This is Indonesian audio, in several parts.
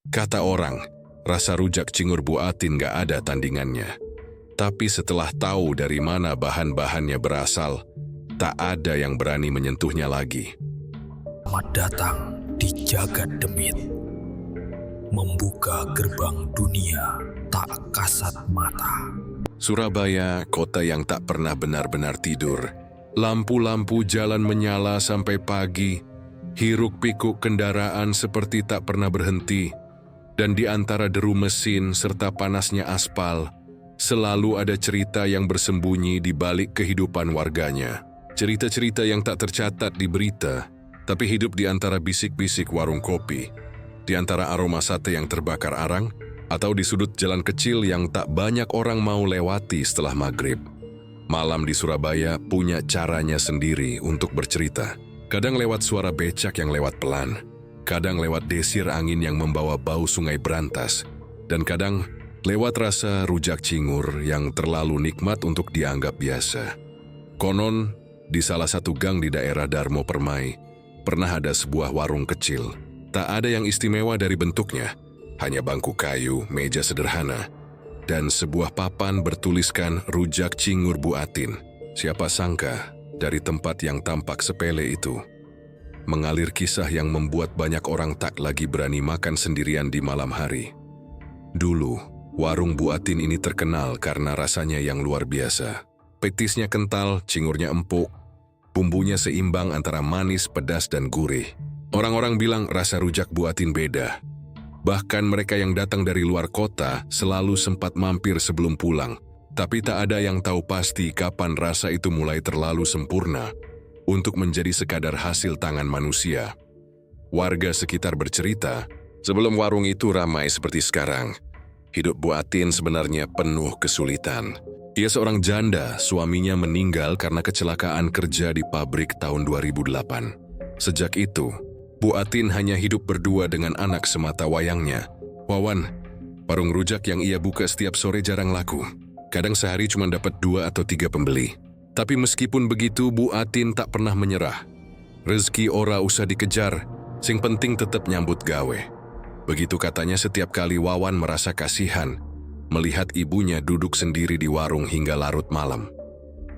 Kata orang, rasa rujak cingur Bu Atin gak ada tandingannya. Tapi setelah tahu dari mana bahan-bahannya berasal, tak ada yang berani menyentuhnya lagi. Selamat datang di Jagat Demit, membuka gerbang dunia tak kasat mata. Surabaya, kota yang tak pernah benar-benar tidur. Lampu-lampu jalan menyala sampai pagi, hiruk-pikuk kendaraan seperti tak pernah berhenti, dan di antara deru mesin serta panasnya aspal, selalu ada cerita yang bersembunyi di balik kehidupan warganya. Cerita-cerita yang tak tercatat di berita, tapi hidup di antara bisik-bisik warung kopi, di antara aroma sate yang terbakar arang, atau di sudut jalan kecil yang tak banyak orang mau lewati setelah maghrib. Malam di Surabaya punya caranya sendiri untuk bercerita. Kadang lewat suara becak yang lewat pelan, kadang lewat desir angin yang membawa bau sungai berantas, dan kadang lewat rasa rujak cingur yang terlalu nikmat untuk dianggap biasa. Konon, di salah satu gang di daerah Darmo Permai, pernah ada sebuah warung kecil. Tak ada yang istimewa dari bentuknya, hanya bangku kayu, meja sederhana, dan sebuah papan bertuliskan rujak cingur Bu Atin. Siapa sangka, dari tempat yang tampak sepele itu, mengalir kisah yang membuat banyak orang tak lagi berani makan sendirian di malam hari. Dulu, warung Bu Atin ini terkenal karena rasanya yang luar biasa. Petisnya kental, cingurnya empuk, bumbunya seimbang antara manis, pedas, dan gurih. Orang-orang bilang rasa rujak Bu Atin beda. Bahkan mereka yang datang dari luar kota selalu sempat mampir sebelum pulang. Tapi tak ada yang tahu pasti kapan rasa itu mulai terlalu sempurna untuk menjadi sekadar hasil tangan manusia. Warga sekitar bercerita, sebelum warung itu ramai seperti sekarang, hidup Bu Atin sebenarnya penuh kesulitan. Ia seorang janda, suaminya meninggal karena kecelakaan kerja di pabrik tahun 2008. Sejak itu, Bu Atin hanya hidup berdua dengan anak semata wayangnya, Wawan. Warung rujak yang ia buka setiap sore jarang laku. Kadang sehari cuma dapat 2 atau 3 pembeli. Tapi meskipun begitu, Bu Atin tak pernah menyerah. Rezeki ora usah dikejar, sing penting tetap nyambut gawe. Begitu katanya setiap kali Wawan merasa kasihan melihat ibunya duduk sendiri di warung hingga larut malam.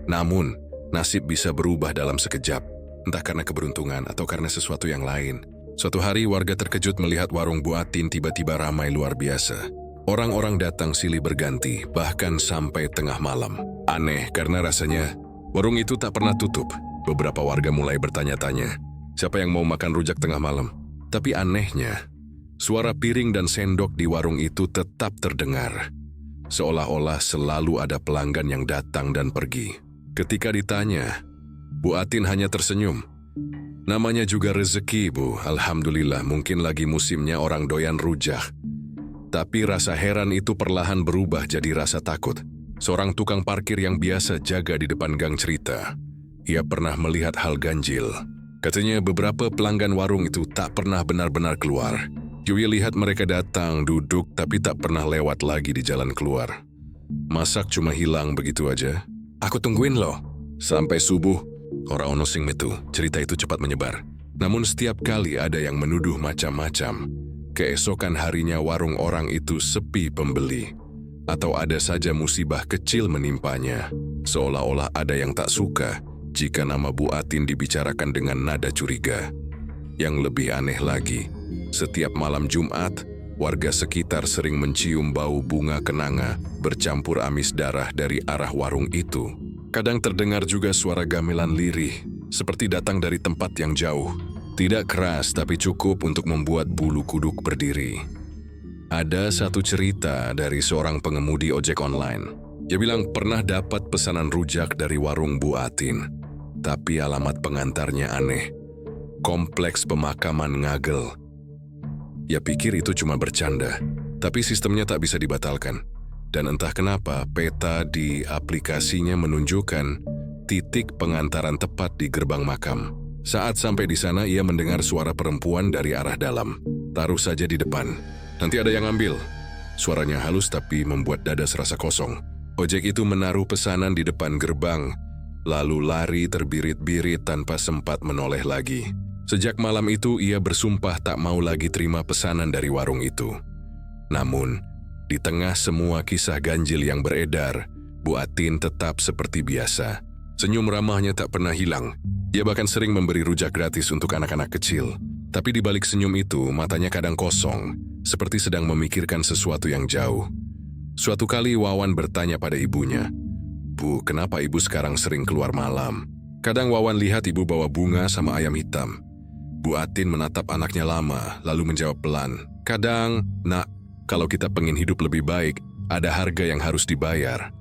Namun, nasib bisa berubah dalam sekejap. Entah karena keberuntungan atau karena sesuatu yang lain. Suatu hari warga terkejut melihat warung Bu Atin tiba-tiba ramai luar biasa. Orang-orang datang silih berganti, bahkan sampai tengah malam. Aneh karena rasanya warung itu tak pernah tutup. Beberapa warga mulai bertanya-tanya, siapa yang mau makan rujak tengah malam? Tapi anehnya, suara piring dan sendok di warung itu tetap terdengar. Seolah-olah selalu ada pelanggan yang datang dan pergi. Ketika ditanya, Bu Atin hanya tersenyum. Namanya juga rezeki, Bu. Alhamdulillah, mungkin lagi musimnya orang doyan rujak. Tapi rasa heran itu perlahan berubah jadi rasa takut. Seorang tukang parkir yang biasa jaga di depan gang cerita, ia pernah melihat hal ganjil. Katanya beberapa pelanggan warung itu tak pernah benar-benar keluar. Yui lihat mereka datang, duduk, tapi tak pernah lewat lagi di jalan keluar. Masak cuma hilang begitu aja. Aku tungguin loh. Sampai subuh, ora ono sing metu. Cerita itu cepat menyebar. Namun setiap kali ada yang menuduh macam-macam. Keesokan harinya warung orang itu sepi pembeli. Atau ada saja musibah kecil menimpanya. Seolah-olah ada yang tak suka jika nama Bu Atin dibicarakan dengan nada curiga. Yang lebih aneh lagi, setiap malam Jumat, warga sekitar sering mencium bau bunga kenanga bercampur amis darah dari arah warung itu. Kadang terdengar juga suara gamelan lirih, seperti datang dari tempat yang jauh. Tidak keras, tapi cukup untuk membuat bulu kuduk berdiri. Ada satu cerita dari seorang pengemudi ojek online. Dia bilang pernah dapat pesanan rujak dari warung Bu Atin. Tapi alamat pengantarnya aneh. Kompleks pemakaman Ngagel. Ya pikir itu cuma bercanda, tapi sistemnya tak bisa dibatalkan. Dan entah kenapa peta di aplikasinya menunjukkan titik pengantaran tepat di gerbang makam. Saat sampai di sana ia mendengar suara perempuan dari arah dalam. Taruh saja di depan, nanti ada yang ambil. Suaranya halus tapi membuat dada serasa kosong. Ojek itu menaruh pesanan di depan gerbang, lalu lari terbirit-birit tanpa sempat menoleh lagi. Sejak malam itu ia bersumpah tak mau lagi terima pesanan dari warung itu. Namun, di tengah semua kisah ganjil yang beredar, Bu Atin tetap seperti biasa. Senyum ramahnya tak pernah hilang. Ia bahkan sering memberi rujak gratis untuk anak-anak kecil. Tapi di balik senyum itu, matanya kadang kosong, seperti sedang memikirkan sesuatu yang jauh. Suatu kali Wawan bertanya pada ibunya, "Bu, kenapa ibu sekarang sering keluar malam?" Kadang Wawan lihat ibu bawa bunga sama ayam hitam. Bu Atin menatap anaknya lama, lalu menjawab pelan, "Kadang, Nak, kalau kita pengen hidup lebih baik, ada harga yang harus dibayar."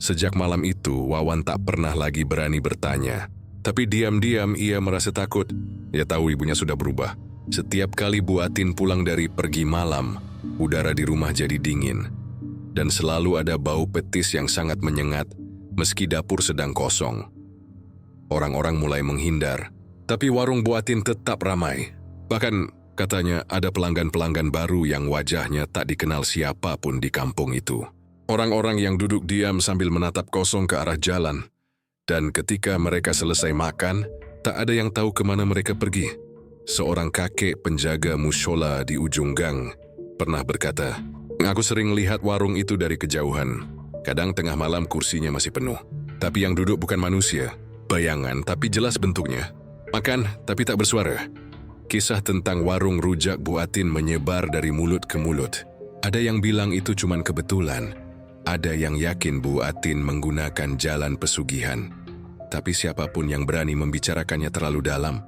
Sejak malam itu, Wawan tak pernah lagi berani bertanya. Tapi diam-diam ia merasa takut. Ia tahu ibunya sudah berubah. Setiap kali Bu Atin pulang dari pergi malam, udara di rumah jadi dingin. Dan selalu ada bau petis yang sangat menyengat, meski dapur sedang kosong. Orang-orang mulai menghindar. Tapi warung Bu Atin tetap ramai. Bahkan katanya ada pelanggan-pelanggan baru yang wajahnya tak dikenal siapapun di kampung itu. Orang-orang yang duduk diam sambil menatap kosong ke arah jalan. Dan ketika mereka selesai makan, tak ada yang tahu kemana mereka pergi. Seorang kakek penjaga mushola di ujung gang pernah berkata, "Aku sering lihat warung itu dari kejauhan. Kadang tengah malam kursinya masih penuh. Tapi yang duduk bukan manusia. Bayangan tapi jelas bentuknya. Makan, tapi tak bersuara." Kisah tentang warung rujak Bu Atin menyebar dari mulut ke mulut. Ada yang bilang itu cuma kebetulan. Ada yang yakin Bu Atin menggunakan jalan pesugihan. Tapi siapapun yang berani membicarakannya terlalu dalam,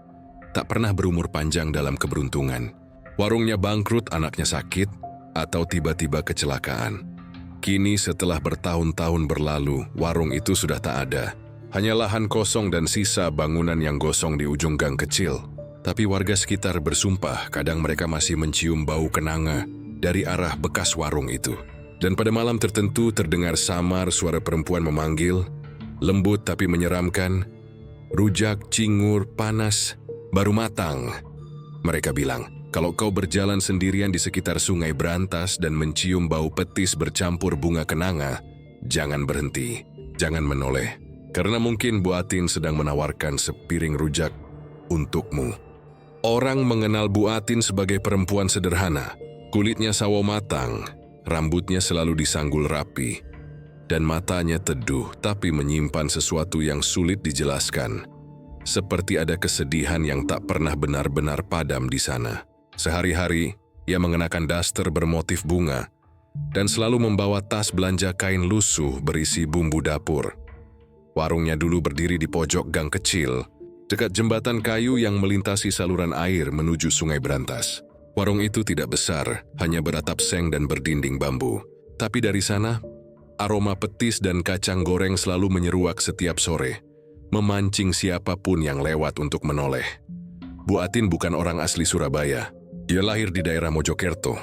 tak pernah berumur panjang dalam keberuntungan. Warungnya bangkrut, anaknya sakit, atau tiba-tiba kecelakaan. Kini setelah bertahun-tahun berlalu, warung itu sudah tak ada. Hanya lahan kosong dan sisa bangunan yang gosong di ujung gang kecil. Tapi warga sekitar bersumpah kadang mereka masih mencium bau kenanga dari arah bekas warung itu. Dan pada malam tertentu terdengar samar suara perempuan memanggil, lembut tapi menyeramkan, "Rujak cingur panas, baru matang." Mereka bilang, kalau kau berjalan sendirian di sekitar Sungai Brantas dan mencium bau petis bercampur bunga kenanga, jangan berhenti, jangan menoleh. Karena mungkin Bu Atin sedang menawarkan sepiring rujak untukmu. Orang mengenal Bu Atin sebagai perempuan sederhana. Kulitnya sawo matang, rambutnya selalu disanggul rapi, dan matanya teduh tapi menyimpan sesuatu yang sulit dijelaskan. Seperti ada kesedihan yang tak pernah benar-benar padam di sana. Sehari-hari, ia mengenakan daster bermotif bunga dan selalu membawa tas belanja kain lusuh berisi bumbu dapur. Warungnya dulu berdiri di pojok gang kecil, dekat jembatan kayu yang melintasi saluran air menuju Sungai Brantas. Warung itu tidak besar, hanya beratap seng dan berdinding bambu. Tapi dari sana, aroma petis dan kacang goreng selalu menyeruak setiap sore, memancing siapapun yang lewat untuk menoleh. Bu Atin bukan orang asli Surabaya. Ia lahir di daerah Mojokerto,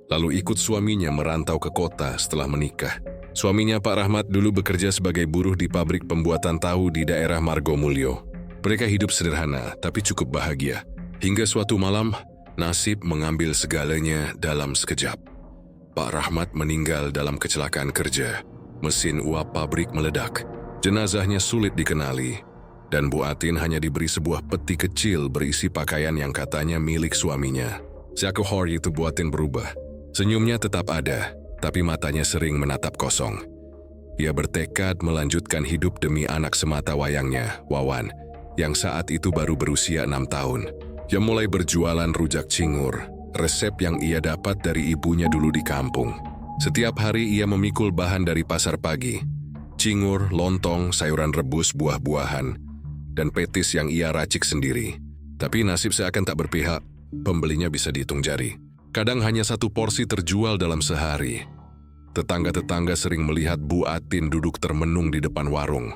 lalu ikut suaminya merantau ke kota setelah menikah. Suaminya Pak Rahmat dulu bekerja sebagai buruh di pabrik pembuatan tahu di daerah Margomulyo. Mereka hidup sederhana tapi cukup bahagia. Hingga suatu malam, nasib mengambil segalanya dalam sekejap. Pak Rahmat meninggal dalam kecelakaan kerja. Mesin uap pabrik meledak. Jenazahnya sulit dikenali. Dan Bu Atin hanya diberi sebuah peti kecil berisi pakaian yang katanya milik suaminya. Sejak hari itu Bu Atin berubah. Senyumnya tetap ada, tapi matanya sering menatap kosong. Ia bertekad melanjutkan hidup demi anak semata wayangnya, Wawan, yang saat itu baru berusia 6 tahun. Ia mulai berjualan rujak cingur, resep yang ia dapat dari ibunya dulu di kampung. Setiap hari ia memikul bahan dari pasar pagi. Cingur, lontong, sayuran rebus, buah-buahan, dan petis yang ia racik sendiri. Tapi nasib seakan tak berpihak, pembelinya bisa dihitung jari. Kadang hanya satu porsi terjual dalam sehari. Tetangga-tetangga sering melihat Bu Atin duduk termenung di depan warung,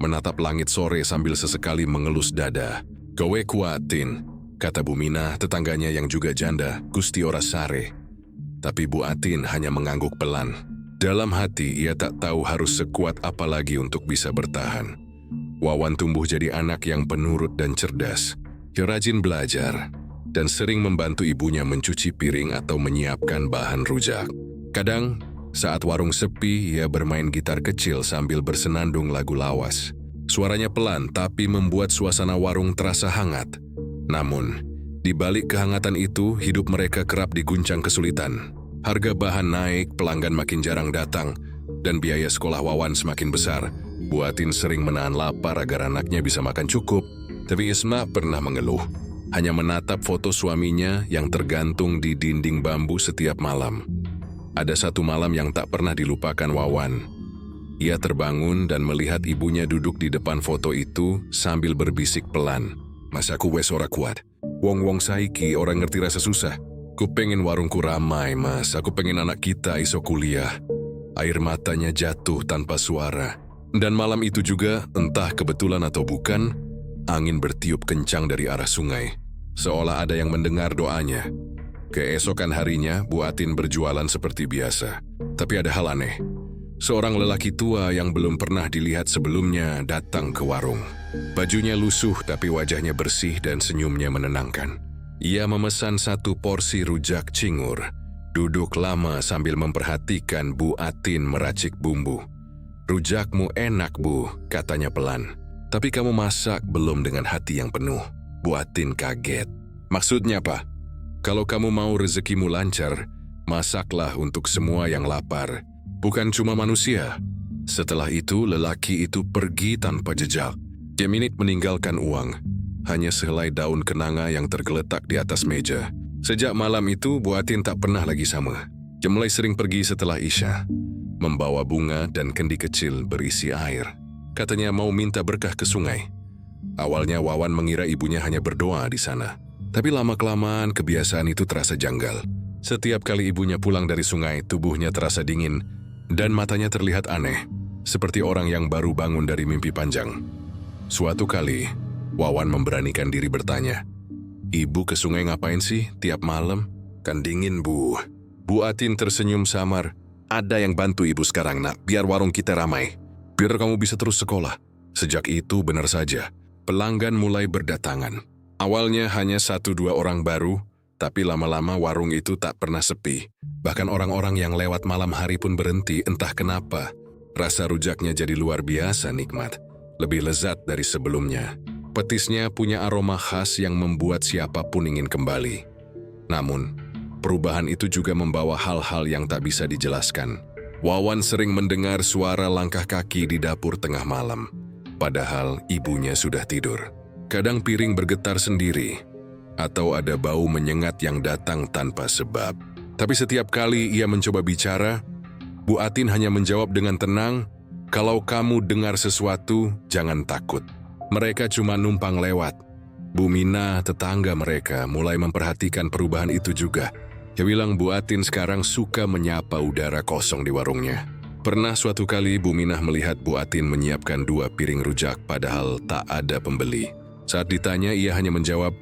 menatap langit sore sambil sesekali mengelus dada. "Kowe kuatin," kata Bu Mina, tetangganya yang juga janda, Gusti ora sare. Tapi Bu Atin hanya mengangguk pelan. Dalam hati ia tak tahu harus sekuat apa lagi untuk bisa bertahan. Wawan tumbuh jadi anak yang penurut dan cerdas. Ia rajin belajar dan sering membantu ibunya mencuci piring atau menyiapkan bahan rujak. Kadang, saat warung sepi, ia bermain gitar kecil sambil bersenandung lagu lawas. Suaranya pelan tapi membuat suasana warung terasa hangat. Namun, di balik kehangatan itu, hidup mereka kerap diguncang kesulitan. Harga bahan naik, pelanggan makin jarang datang, dan biaya sekolah Wawan semakin besar. Bu Atin sering menahan lapar agar anaknya bisa makan cukup, tapi Isma pernah mengeluh. Hanya menatap foto suaminya yang tergantung di dinding bambu setiap malam. Ada satu malam yang tak pernah dilupakan Wawan. Ia terbangun dan melihat ibunya duduk di depan foto itu sambil berbisik pelan. "Mas aku wes ora kuat. Wong-wong saiki orang ngerti rasa susah. Ku pengen warungku ramai, Mas. Aku pengen anak kita iso kuliah." Air matanya jatuh tanpa suara. Dan malam itu juga, entah kebetulan atau bukan, angin bertiup kencang dari arah sungai. Seolah ada yang mendengar doanya. Keesokan harinya, Bu Atin berjualan seperti biasa. Tapi ada hal aneh. Seorang lelaki tua yang belum pernah dilihat sebelumnya datang ke warung. Bajunya lusuh tapi wajahnya bersih dan senyumnya menenangkan. Ia memesan 1 porsi rujak cingur. Duduk lama sambil memperhatikan Bu Atin meracik bumbu. "Rujakmu enak, Bu," katanya pelan. "Tapi kamu masak belum dengan hati yang penuh." Bu Atin kaget. "Maksudnya apa?" "Kalau kamu mau rezekimu lancar, masaklah untuk semua yang lapar. Bukan cuma manusia." Setelah itu, lelaki itu pergi tanpa jejak. Dia meninggalkan uang. Hanya sehelai daun kenanga yang tergeletak di atas meja. Sejak malam itu, Bu Atin tak pernah lagi sama. Dia mulai sering pergi setelah Isya, membawa bunga dan kendi kecil berisi air. Katanya mau minta berkah ke sungai. Awalnya Wawan mengira ibunya hanya berdoa di sana. Tapi lama-kelamaan kebiasaan itu terasa janggal. Setiap kali ibunya pulang dari sungai, tubuhnya terasa dingin dan matanya terlihat aneh, seperti orang yang baru bangun dari mimpi panjang. Suatu kali, Wawan memberanikan diri bertanya, "Ibu ke sungai ngapain sih tiap malam?" "Kan dingin, Bu." Bu Atin tersenyum samar. "Ada yang bantu ibu sekarang, Nak, biar warung kita ramai. Biar kamu bisa terus sekolah." Sejak itu benar saja, pelanggan mulai berdatangan. Awalnya hanya 1-2 orang baru, tapi lama-lama warung itu tak pernah sepi. Bahkan orang-orang yang lewat malam hari pun berhenti, entah kenapa. Rasa rujaknya jadi luar biasa nikmat, lebih lezat dari sebelumnya. Petisnya punya aroma khas yang membuat siapapun ingin kembali. Namun, perubahan itu juga membawa hal-hal yang tak bisa dijelaskan. Wawan sering mendengar suara langkah kaki di dapur tengah malam, padahal ibunya sudah tidur. Kadang piring bergetar sendiri, atau ada bau menyengat yang datang tanpa sebab. Tapi setiap kali ia mencoba bicara, Bu Atin hanya menjawab dengan tenang, "Kalau kamu dengar sesuatu, jangan takut. Mereka cuma numpang lewat." Bu Mina, tetangga mereka, mulai memperhatikan perubahan itu juga. Dia bilang Bu Atin sekarang suka menyapa udara kosong di warungnya. Pernah suatu kali Bu Minah melihat Bu Atin menyiapkan 2 piring rujak padahal tak ada pembeli. Saat ditanya, ia hanya menjawab,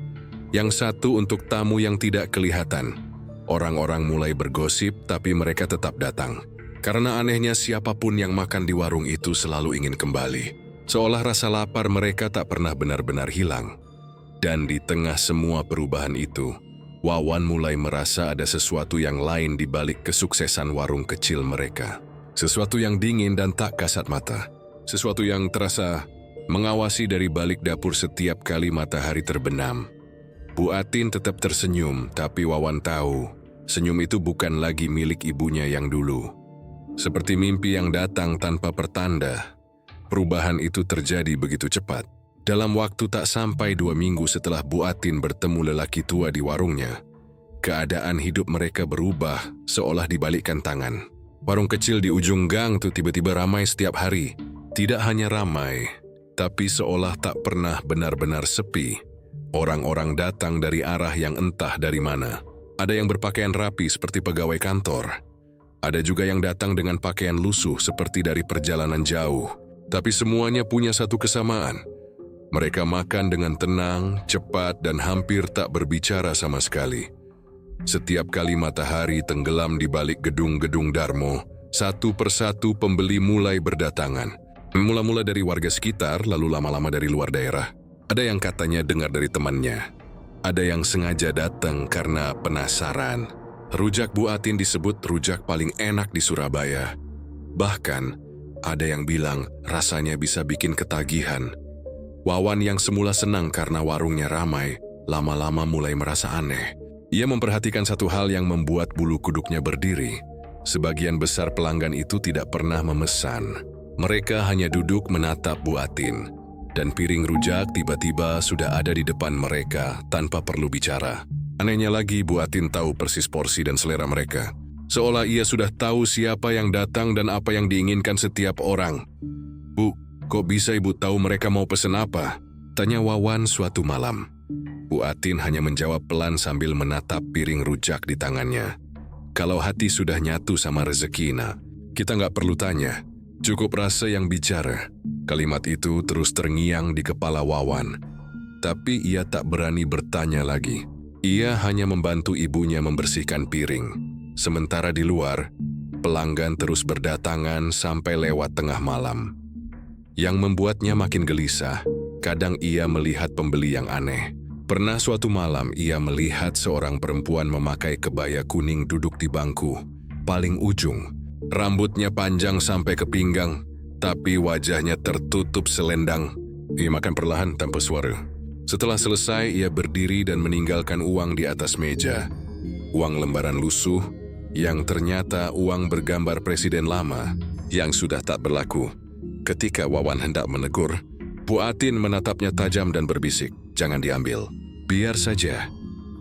"Yang satu untuk tamu yang tidak kelihatan." Orang-orang mulai bergosip, tapi mereka tetap datang. Karena anehnya siapapun yang makan di warung itu selalu ingin kembali. Seolah rasa lapar mereka tak pernah benar-benar hilang. Dan di tengah semua perubahan itu, Wawan mulai merasa ada sesuatu yang lain di balik kesuksesan warung kecil mereka. Sesuatu yang dingin dan tak kasat mata. Sesuatu yang terasa mengawasi dari balik dapur setiap kali matahari terbenam. Bu Atin tetap tersenyum, tapi Wawan tahu, senyum itu bukan lagi milik ibunya yang dulu. Seperti mimpi yang datang tanpa pertanda, perubahan itu terjadi begitu cepat. Dalam waktu tak sampai 2 minggu setelah Bu Atin bertemu lelaki tua di warungnya, keadaan hidup mereka berubah seolah dibalikkan tangan. Warung kecil di ujung gang tuh tiba-tiba ramai setiap hari. Tidak hanya ramai, tapi seolah tak pernah benar-benar sepi. Orang-orang datang dari arah yang entah dari mana. Ada yang berpakaian rapi seperti pegawai kantor. Ada juga yang datang dengan pakaian lusuh seperti dari perjalanan jauh. Tapi semuanya punya satu kesamaan. Mereka makan dengan tenang, cepat, dan hampir tak berbicara sama sekali. Setiap kali matahari tenggelam di balik gedung-gedung Darmo, satu persatu pembeli mulai berdatangan. Mula-mula dari warga sekitar, lalu lama-lama dari luar daerah. Ada yang katanya dengar dari temannya. Ada yang sengaja datang karena penasaran. Rujak Bu Atin disebut rujak paling enak di Surabaya. Bahkan, ada yang bilang rasanya bisa bikin ketagihan. Wawan yang semula senang karena warungnya ramai, lama-lama mulai merasa aneh. Ia memperhatikan satu hal yang membuat bulu kuduknya berdiri. Sebagian besar pelanggan itu tidak pernah memesan. Mereka hanya duduk menatap Bu Atin. Dan piring rujak tiba-tiba sudah ada di depan mereka tanpa perlu bicara. Anehnya lagi, Bu Atin tahu persis porsi dan selera mereka. Seolah ia sudah tahu siapa yang datang dan apa yang diinginkan setiap orang. "Bu, kok bisa Ibu tahu mereka mau pesen apa?" tanya Wawan suatu malam. Bu Atin hanya menjawab pelan sambil menatap piring rujak di tangannya. Kalau hati sudah nyatu sama rezeki, kita nggak perlu tanya. Cukup rasa yang bicara. Kalimat itu terus terngiang di kepala Wawan. Tapi ia tak berani bertanya lagi. Ia hanya membantu ibunya membersihkan piring. Sementara di luar, pelanggan terus berdatangan sampai lewat tengah malam. Yang membuatnya makin gelisah, kadang ia melihat pembeli yang aneh. Pernah suatu malam ia melihat seorang perempuan memakai kebaya kuning duduk di bangku paling ujung. Rambutnya panjang sampai ke pinggang, tapi wajahnya tertutup selendang. Ia makan perlahan tanpa suara. Setelah selesai, ia berdiri dan meninggalkan uang di atas meja. Uang lembaran lusuh, yang ternyata uang bergambar presiden lama, yang sudah tak berlaku. Ketika Wawan hendak menegur, Bu Atin menatapnya tajam dan berbisik, "Jangan diambil. Biar saja."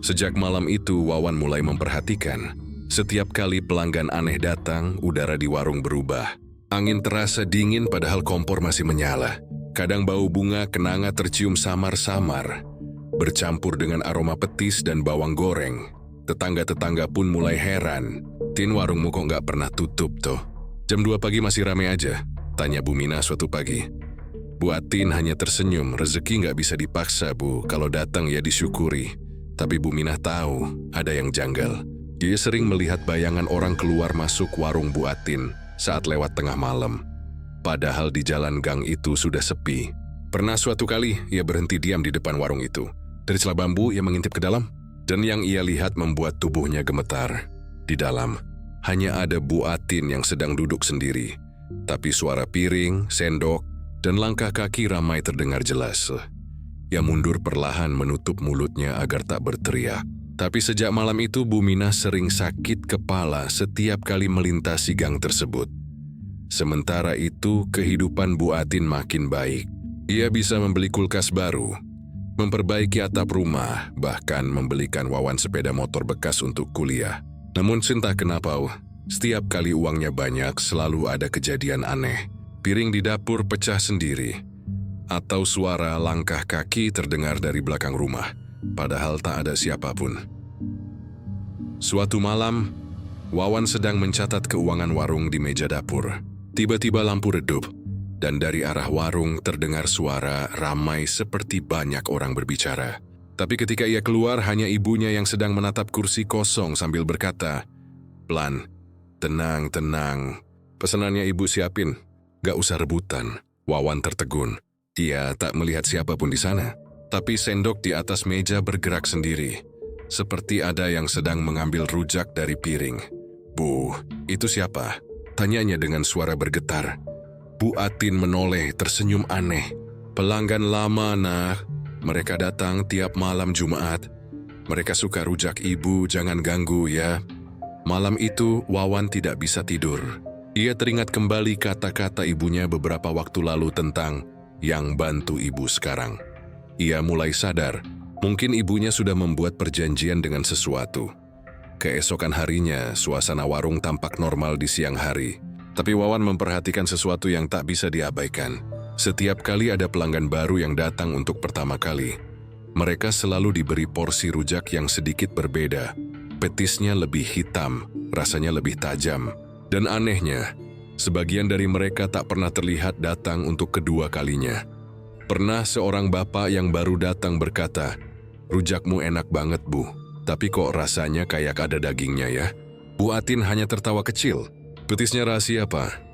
Sejak malam itu, Wawan mulai memperhatikan. Setiap kali pelanggan aneh datang, udara di warung berubah. Angin terasa dingin padahal kompor masih menyala. Kadang bau bunga kenanga tercium samar-samar, bercampur dengan aroma petis dan bawang goreng. Tetangga-tetangga pun mulai heran. "Tin, warungmu kok nggak pernah tutup toh? Jam 2 pagi masih ramai aja?" tanya Bu Mina suatu pagi. Bu Atin hanya tersenyum. "Rezeki nggak bisa dipaksa, Bu. Kalau datang ya disyukuri." Tapi Bu Minah tahu ada yang janggal. Dia sering melihat bayangan orang keluar masuk warung Bu Atin saat lewat tengah malam. Padahal di jalan gang itu sudah sepi. Pernah suatu kali ia berhenti diam di depan warung itu. Dari celah bambu ia mengintip ke dalam, dan yang ia lihat membuat tubuhnya gemetar. Di dalam hanya ada Bu Atin yang sedang duduk sendiri. Tapi suara piring, sendok, dan langkah kaki ramai terdengar jelas. Ia mundur perlahan menutup mulutnya agar tak berteriak. Tapi sejak malam itu Bu Minah sering sakit kepala setiap kali melintasi gang tersebut. Sementara itu kehidupan Bu Atin makin baik. Ia bisa membeli kulkas baru, memperbaiki atap rumah, bahkan membelikan Wawan sepeda motor bekas untuk kuliah. Namun entah kenapa, setiap kali uangnya banyak selalu ada kejadian aneh. Piring di dapur pecah sendiri, atau suara langkah kaki terdengar dari belakang rumah, padahal tak ada siapapun. Suatu malam, Wawan sedang mencatat keuangan warung di meja dapur. Tiba-tiba lampu redup, dan dari arah warung terdengar suara ramai seperti banyak orang berbicara. Tapi ketika ia keluar, hanya ibunya yang sedang menatap kursi kosong sambil berkata, "Pelan, tenang, tenang. Pesanannya ibu siapin. Gak usah rebutan." Wawan tertegun. Ia tak melihat siapapun di sana. Tapi sendok di atas meja bergerak sendiri. Seperti ada yang sedang mengambil rujak dari piring. "Bu, itu siapa?" tanyanya dengan suara bergetar. Bu Atin menoleh tersenyum aneh. "Pelanggan lama, Nak. Mereka datang tiap malam Jumat. Mereka suka rujak ibu, jangan ganggu ya." Malam itu Wawan tidak bisa tidur. Ia teringat kembali kata-kata ibunya beberapa waktu lalu tentang yang bantu ibu sekarang. Ia mulai sadar, mungkin ibunya sudah membuat perjanjian dengan sesuatu. Keesokan harinya, suasana warung tampak normal di siang hari. Tapi Wawan memperhatikan sesuatu yang tak bisa diabaikan. Setiap kali ada pelanggan baru yang datang untuk pertama kali, mereka selalu diberi porsi rujak yang sedikit berbeda. Petisnya lebih hitam, rasanya lebih tajam. Dan anehnya, sebagian dari mereka tak pernah terlihat datang untuk kedua kalinya. Pernah seorang bapak yang baru datang berkata, "Rujakmu enak banget, Bu. Tapi kok rasanya kayak ada dagingnya ya?" Bu Atin hanya tertawa kecil. "Petisnya rahasia, Pak."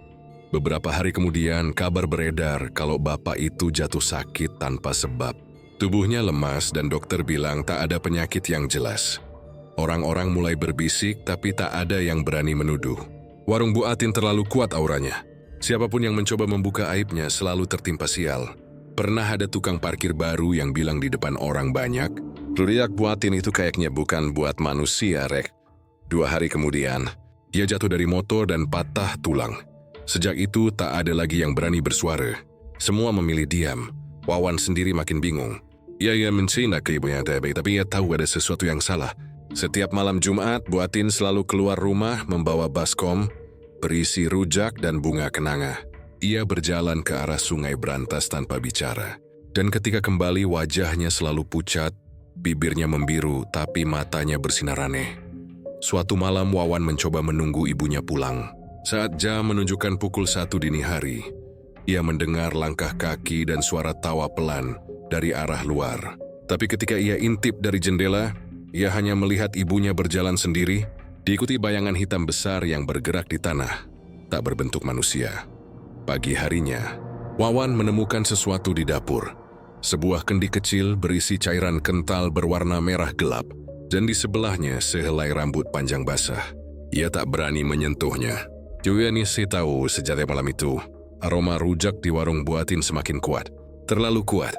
Beberapa hari kemudian, kabar beredar kalau bapak itu jatuh sakit tanpa sebab. Tubuhnya lemas dan dokter bilang tak ada penyakit yang jelas. Orang-orang mulai berbisik tapi tak ada yang berani menuduh. Warung Bu Atin terlalu kuat auranya. Siapapun yang mencoba membuka aibnya selalu tertimpa sial. Pernah ada tukang parkir baru yang bilang di depan orang banyak, Rujak buatin itu kayaknya bukan buat manusia, Rek. 2 hari kemudian, ia jatuh dari motor dan patah tulang. Sejak itu tak ada lagi yang berani bersuara. Semua memilih diam. Wawan sendiri makin bingung. Ia mencina ke ibunya Debbie, tapi ia tahu ada sesuatu yang salah. Setiap malam Jumat, Buatin selalu keluar rumah membawa baskom berisi rujak dan bunga kenanga. Ia berjalan ke arah sungai berantas tanpa bicara. Dan ketika kembali, wajahnya selalu pucat, bibirnya membiru, tapi matanya bersinar aneh. Suatu malam, Wawan mencoba menunggu ibunya pulang. Saat jam menunjukkan pukul 1 dini hari, ia mendengar langkah kaki dan suara tawa pelan dari arah luar. Tapi ketika ia intip dari jendela, ia hanya melihat ibunya berjalan sendiri, diikuti bayangan hitam besar yang bergerak di tanah, tak berbentuk manusia. Pagi harinya, Wawan menemukan sesuatu di dapur. Sebuah kendi kecil berisi cairan kental berwarna merah gelap, dan di sebelahnya sehelai rambut panjang basah. Ia tak berani menyentuhnya. Julianisi tahu sejak malam itu, aroma rujak di warung Buatin semakin kuat. Terlalu kuat,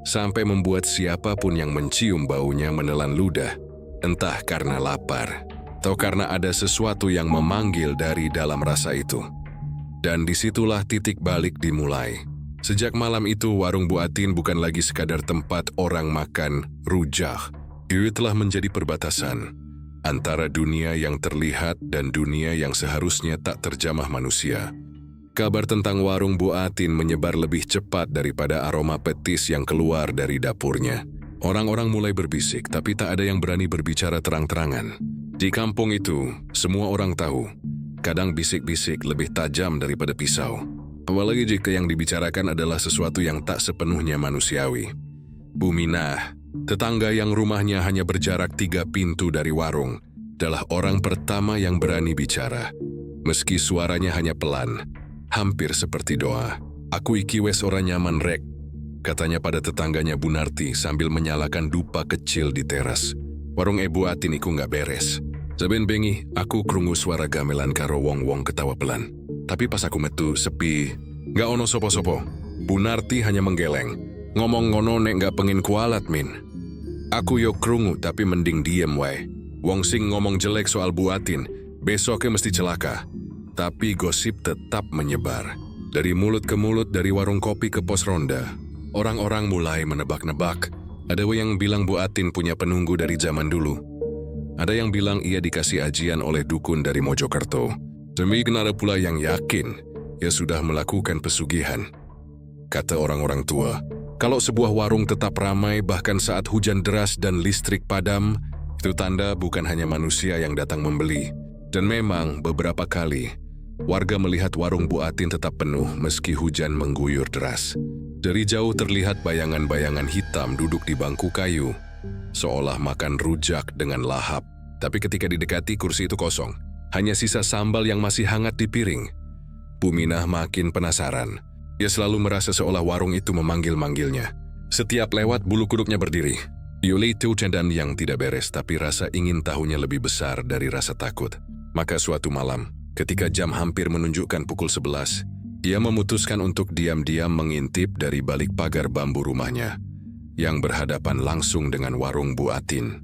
sampai membuat siapapun yang mencium baunya menelan ludah. Entah karena lapar, atau karena ada sesuatu yang memanggil dari dalam rasa itu. Dan disitulah titik balik dimulai. Sejak malam itu, warung Buatin bukan lagi sekadar tempat orang makan rujak. Ia telah menjadi perbatasan antara dunia yang terlihat dan dunia yang seharusnya tak terjamah manusia. Kabar tentang warung Buatin menyebar lebih cepat daripada aroma petis yang keluar dari dapurnya. Orang-orang mulai berbisik, tapi tak ada yang berani berbicara terang-terangan. Di kampung itu, semua orang tahu, kadang bisik-bisik lebih tajam daripada pisau. Apalagi jika yang dibicarakan adalah sesuatu yang tak sepenuhnya manusiawi. Buminah, tetangga yang rumahnya hanya berjarak 3 pintu dari warung, adalah orang pertama yang berani bicara. Meski suaranya hanya pelan, hampir seperti doa. "Aku iki wes ora nyaman, Rek," katanya pada tetangganya Bunarti sambil menyalakan dupa kecil di teras. "Warung Buatin iku nggak beres. Saben bengi, aku krungu suara gamelan karo wong-wong ketawa pelan. Tapi pas aku metu, sepi. Nggak ono sopo-sopo." Bunarti hanya menggeleng. "Ngomong ngono nek nggak pengin kualat, Min. Aku yo krungu tapi mending diem wae. Wong sing ngomong jelek soal Buatin, besoknya mesti celaka." Tapi gosip tetap menyebar. Dari mulut ke mulut, dari warung kopi ke pos ronda, orang-orang mulai menebak-nebak. Ada yang bilang Buatin punya penunggu dari zaman dulu. Ada yang bilang ia dikasih ajian oleh dukun dari Mojokerto. Demikian ada pula yang yakin ia sudah melakukan pesugihan. Kata orang-orang tua, kalau sebuah warung tetap ramai bahkan saat hujan deras dan listrik padam, itu tanda bukan hanya manusia yang datang membeli. Dan memang beberapa kali, warga melihat warung Buatin tetap penuh meski hujan mengguyur deras. Dari jauh terlihat bayangan-bayangan hitam duduk di bangku kayu, seolah makan rujak dengan lahap. Tapi ketika didekati, kursi itu kosong. Hanya sisa sambal yang masih hangat di piring. Buminah makin penasaran. Ia selalu merasa seolah warung itu memanggil-manggilnya. Setiap lewat, bulu kuduknya berdiri. Yuli itu cendan yang tidak beres, tapi rasa ingin tahunya lebih besar dari rasa takut. Maka suatu malam, ketika jam hampir menunjukkan pukul 11, ia memutuskan untuk diam-diam mengintip dari balik pagar bambu rumahnya, yang berhadapan langsung dengan warung Buatin.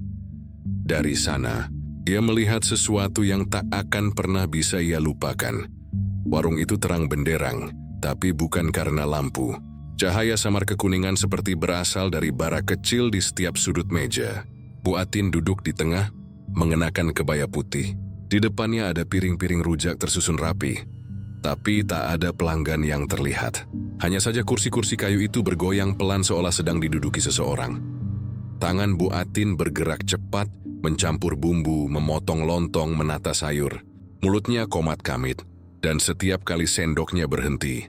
Dari sana, ia melihat sesuatu yang tak akan pernah bisa ia lupakan. Warung itu terang benderang, tapi bukan karena lampu. Cahaya samar kekuningan seperti berasal dari bara kecil di setiap sudut meja. Buatin duduk di tengah, mengenakan kebaya putih. Di depannya ada piring-piring rujak tersusun rapi, tapi tak ada pelanggan yang terlihat. Hanya saja kursi-kursi kayu itu bergoyang pelan seolah sedang diduduki seseorang. Tangan Buatin bergerak cepat, mencampur bumbu, memotong lontong, menata sayur. Mulutnya komat kamit, dan setiap kali sendoknya berhenti,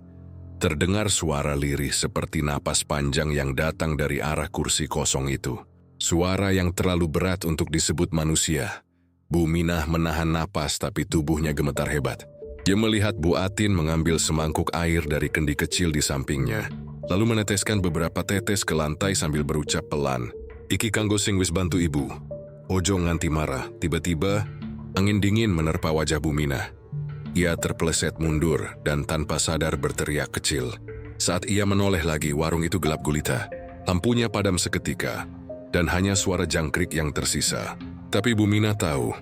terdengar suara lirih seperti napas panjang yang datang dari arah kursi kosong itu. Suara yang terlalu berat untuk disebut manusia. Buminah menahan napas tapi tubuhnya gemetar hebat. Dia melihat Buatin mengambil semangkuk air dari kendi kecil di sampingnya, lalu meneteskan beberapa tetes ke lantai sambil berucap pelan, "Iki kanggo sing wis bantu ibu. Ojo nganti marah." Tiba-tiba, angin dingin menerpa wajah Buminah. Ia terpeleset mundur dan tanpa sadar berteriak kecil. Saat ia menoleh lagi, warung itu gelap gulita. Lampunya padam seketika. dan hanya suara jangkrik yang tersisa. Tapi Bu Mina tahu,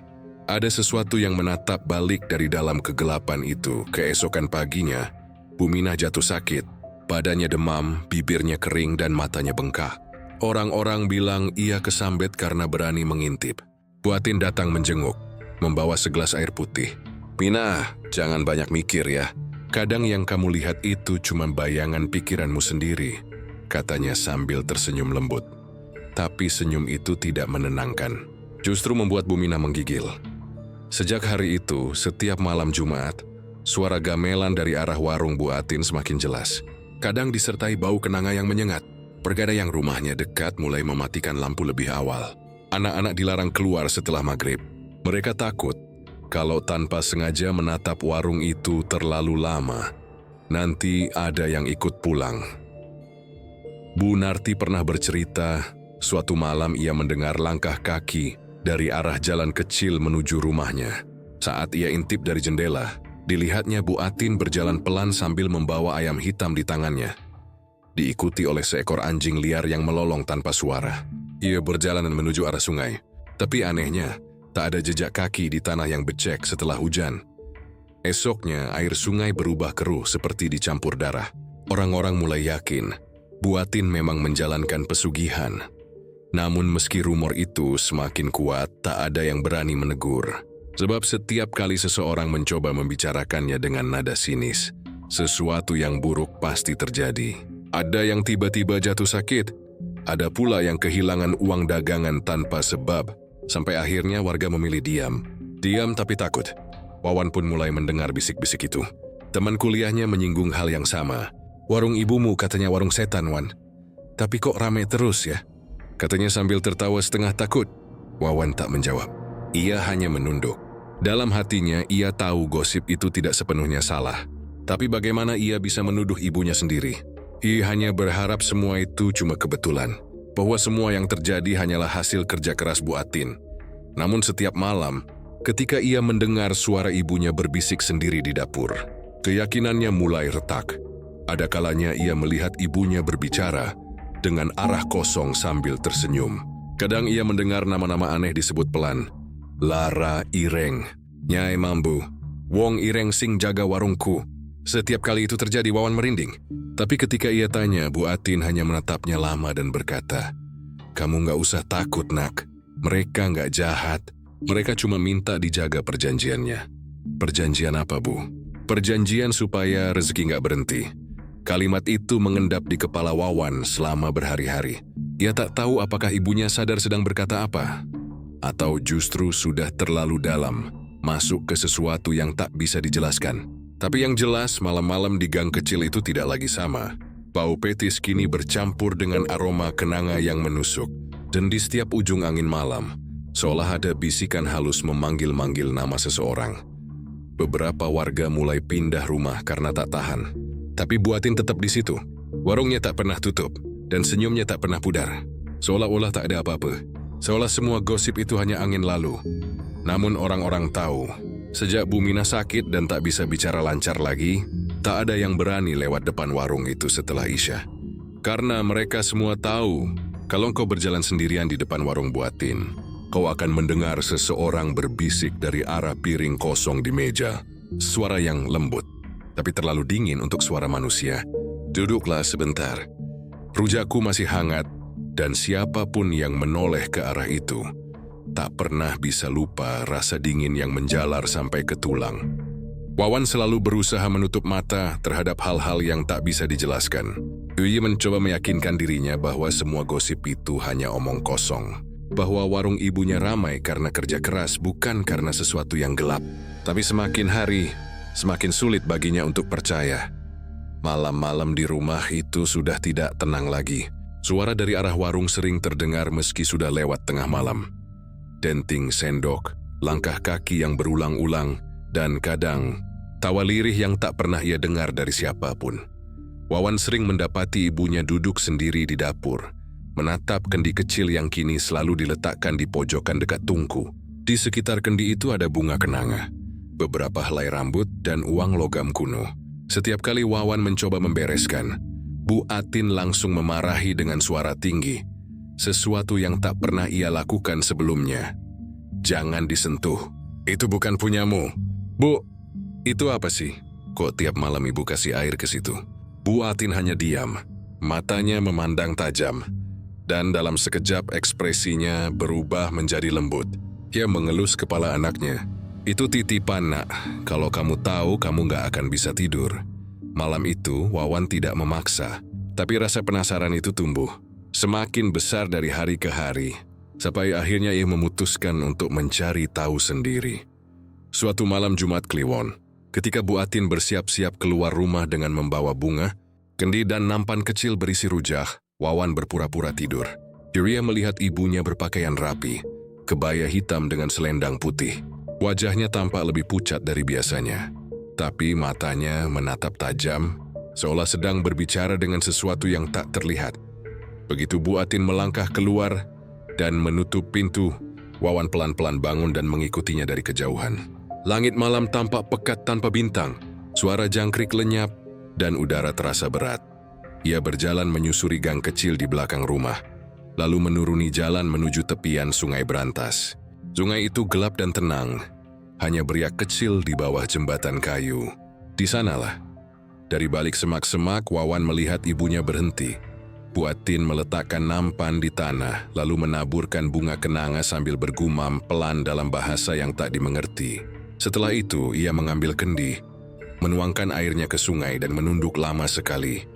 ada sesuatu yang menatap balik dari dalam kegelapan itu. Keesokan paginya, Bu Mina jatuh sakit, badannya demam, bibirnya kering dan matanya bengkak. Orang-orang bilang ia kesambet karena berani mengintip. Bu Atin datang menjenguk, membawa segelas air putih. "Mina, jangan banyak mikir ya. Kadang yang kamu lihat itu cuma bayangan pikiranmu sendiri," katanya sambil tersenyum lembut. Tapi senyum itu tidak menenangkan, justru membuat Bu Mina menggigil. Sejak hari itu, setiap malam Jumat, suara gamelan dari arah warung Bu Atin semakin jelas. Kadang disertai bau kenanga yang menyengat. Pegadaian yang rumahnya dekat mulai mematikan lampu lebih awal. Anak-anak dilarang keluar setelah maghrib. Mereka takut kalau tanpa sengaja menatap warung itu terlalu lama, nanti ada yang ikut pulang. Bu Narti pernah bercerita, suatu malam ia mendengar langkah kaki dari arah jalan kecil menuju rumahnya. Saat ia intip dari jendela, dilihatnya Bu Atin berjalan pelan sambil membawa ayam hitam di tangannya. Diikuti oleh seekor anjing liar yang melolong tanpa suara. Ia berjalan menuju arah sungai, tapi anehnya, tak ada jejak kaki di tanah yang becek setelah hujan. Esoknya, air sungai berubah keruh seperti dicampur darah. Orang-orang mulai yakin, Bu Atin memang menjalankan pesugihan. Namun meski rumor itu semakin kuat, tak ada yang berani menegur. Sebab setiap kali seseorang mencoba membicarakannya dengan nada sinis, sesuatu yang buruk pasti terjadi. Ada yang tiba-tiba jatuh sakit, ada pula yang kehilangan uang dagangan tanpa sebab, sampai akhirnya warga memilih diam. Diam tapi takut. Wawan pun mulai mendengar bisik-bisik itu. Teman kuliahnya menyinggung hal yang sama. "Warung ibumu katanya warung setan, Wan. Tapi kok rame terus ya?" katanya sambil tertawa setengah takut. Wawan tak menjawab. Ia hanya menunduk. Dalam hatinya ia tahu gosip itu tidak sepenuhnya salah. Tapi bagaimana ia bisa menuduh ibunya sendiri? Ia hanya berharap semua itu cuma kebetulan. Bahwa semua yang terjadi hanyalah hasil kerja keras Bu Atin. Namun setiap malam, ketika ia mendengar suara ibunya berbisik sendiri di dapur, keyakinannya mulai retak. Ada kalanya ia melihat ibunya berbicara dengan arah kosong sambil tersenyum. Kadang ia mendengar nama-nama aneh disebut pelan. Lara Ireng, Nyai Mambu, Wong Ireng sing jaga warungku. Setiap kali itu terjadi, Wawan merinding. Tapi ketika ia tanya, Bu Atin hanya menatapnya lama dan berkata, "Kamu nggak usah takut, nak. Mereka nggak jahat. Mereka cuma minta dijaga perjanjiannya." "Perjanjian apa, Bu?" "Perjanjian supaya rezeki nggak berhenti." Kalimat itu mengendap di kepala Wawan selama berhari-hari. Ia tak tahu apakah ibunya sadar sedang berkata apa, atau justru sudah terlalu dalam, masuk ke sesuatu yang tak bisa dijelaskan. Tapi yang jelas, malam-malam di gang kecil itu tidak lagi sama. Bau petis kini bercampur dengan aroma kenanga yang menusuk, dan di setiap ujung angin malam, seolah ada bisikan halus memanggil-manggil nama seseorang. Beberapa warga mulai pindah rumah karena tak tahan. Tapi Bu Atin tetap di situ. Warungnya tak pernah tutup, dan senyumnya tak pernah pudar. Seolah-olah tak ada apa-apa. Seolah semua gosip itu hanya angin lalu. Namun orang-orang tahu, sejak Bu Mina sakit dan tak bisa bicara lancar lagi, tak ada yang berani lewat depan warung itu setelah Isya. Karena mereka semua tahu, kalau kau berjalan sendirian di depan warung Bu Atin, kau akan mendengar seseorang berbisik dari arah piring kosong di meja. Suara yang lembut, tapi terlalu dingin untuk suara manusia. "Duduklah sebentar. Rujakku masih hangat, dan siapapun yang menoleh ke arah itu, tak pernah bisa lupa rasa dingin yang menjalar sampai ke tulang." Wawan selalu berusaha menutup mata terhadap hal-hal yang tak bisa dijelaskan. Ia mencoba meyakinkan dirinya bahwa semua gosip itu hanya omong kosong. Bahwa warung ibunya ramai karena kerja keras, bukan karena sesuatu yang gelap. Tapi semakin hari, semakin sulit baginya untuk percaya. Malam-malam di rumah itu sudah tidak tenang lagi. Suara dari arah warung sering terdengar meski sudah lewat tengah malam. Denting sendok, langkah kaki yang berulang-ulang, dan kadang tawa lirih yang tak pernah ia dengar dari siapapun. Wawan sering mendapati ibunya duduk sendiri di dapur, menatap kendi kecil yang kini selalu diletakkan di pojokan dekat tungku. Di sekitar kendi itu ada bunga kenanga, beberapa helai rambut, dan uang logam kuno. Setiap kali Wawan mencoba membereskan, Bu Atin langsung memarahi dengan suara tinggi. sesuatu yang tak pernah ia lakukan sebelumnya. "Jangan disentuh. Itu bukan punyamu." "Bu, itu apa sih? Kok tiap malam ibu kasih air ke situ?" Bu Atin hanya diam. Matanya memandang tajam. Dan dalam sekejap ekspresinya berubah menjadi lembut. Ia mengelus kepala anaknya. "Itu titipan, Nak. Kalau kamu tahu, kamu gak akan bisa tidur." Malam itu, Wawan tidak memaksa. Tapi rasa penasaran itu tumbuh. Semakin besar dari hari ke hari. Sampai akhirnya ia memutuskan untuk mencari tahu sendiri. Suatu malam Jumat Kliwon, ketika Bu Atin bersiap-siap keluar rumah dengan membawa bunga, kendi dan nampan kecil berisi rujak, Wawan berpura-pura tidur. Ia melihat ibunya berpakaian rapi, kebaya hitam dengan selendang putih. Wajahnya tampak lebih pucat dari biasanya, tapi matanya menatap tajam, seolah sedang berbicara dengan sesuatu yang tak terlihat. Begitu Bu Atin melangkah keluar dan menutup pintu, Wawan pelan-pelan bangun dan mengikutinya dari kejauhan. Langit malam tampak pekat tanpa bintang, suara jangkrik lenyap, dan udara terasa berat. Ia berjalan menyusuri gang kecil di belakang rumah, lalu menuruni jalan menuju tepian sungai berantas. Sungai itu gelap dan tenang, hanya beriak kecil di bawah jembatan kayu. Di sanalah, dari balik semak-semak, Wawan melihat ibunya berhenti. Bu Atin meletakkan nampan di tanah, lalu menaburkan bunga kenanga sambil bergumam pelan dalam bahasa yang tak dimengerti. Setelah itu, ia mengambil kendi, menuangkan airnya ke sungai dan menunduk lama sekali.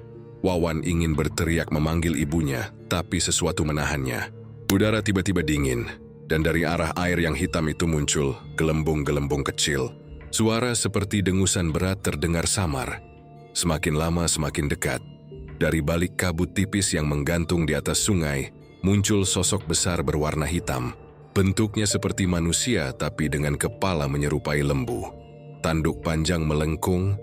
Wawan ingin berteriak memanggil ibunya, tapi sesuatu menahannya. Udara tiba-tiba dingin, dan dari arah air yang hitam itu muncul gelembung-gelembung kecil. Suara seperti dengusan berat terdengar samar. Semakin lama semakin dekat. Dari balik kabut tipis yang menggantung di atas sungai, muncul sosok besar berwarna hitam. Bentuknya seperti manusia tapi dengan kepala menyerupai lembu. Tanduk panjang melengkung,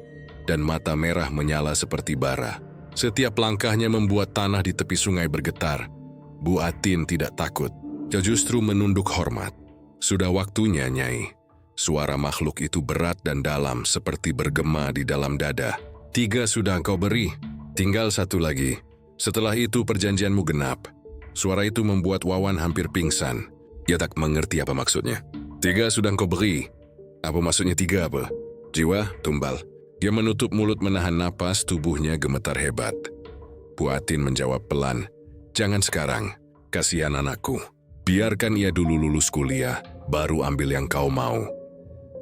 dan mata merah menyala seperti bara. Setiap langkahnya membuat tanah di tepi sungai bergetar. Bu Atin tidak takut. Dia justru menunduk hormat. "Sudah waktunya, Nyai." Suara makhluk itu berat dan dalam seperti bergema di dalam dada. "3 sudah engkau beri, tinggal 1 lagi. Setelah itu perjanjianmu genap." Suara itu membuat Wawan hampir pingsan. Ia tak mengerti apa maksudnya. "3 sudah engkau beri." Apa maksudnya 3 apa? Jiwa, tumbal. Dia menutup mulut menahan napas, tubuhnya gemetar hebat. Bu Atin menjawab pelan, "Jangan sekarang, kasihan anakku. Biarkan ia dulu lulus kuliah, baru ambil yang kau mau."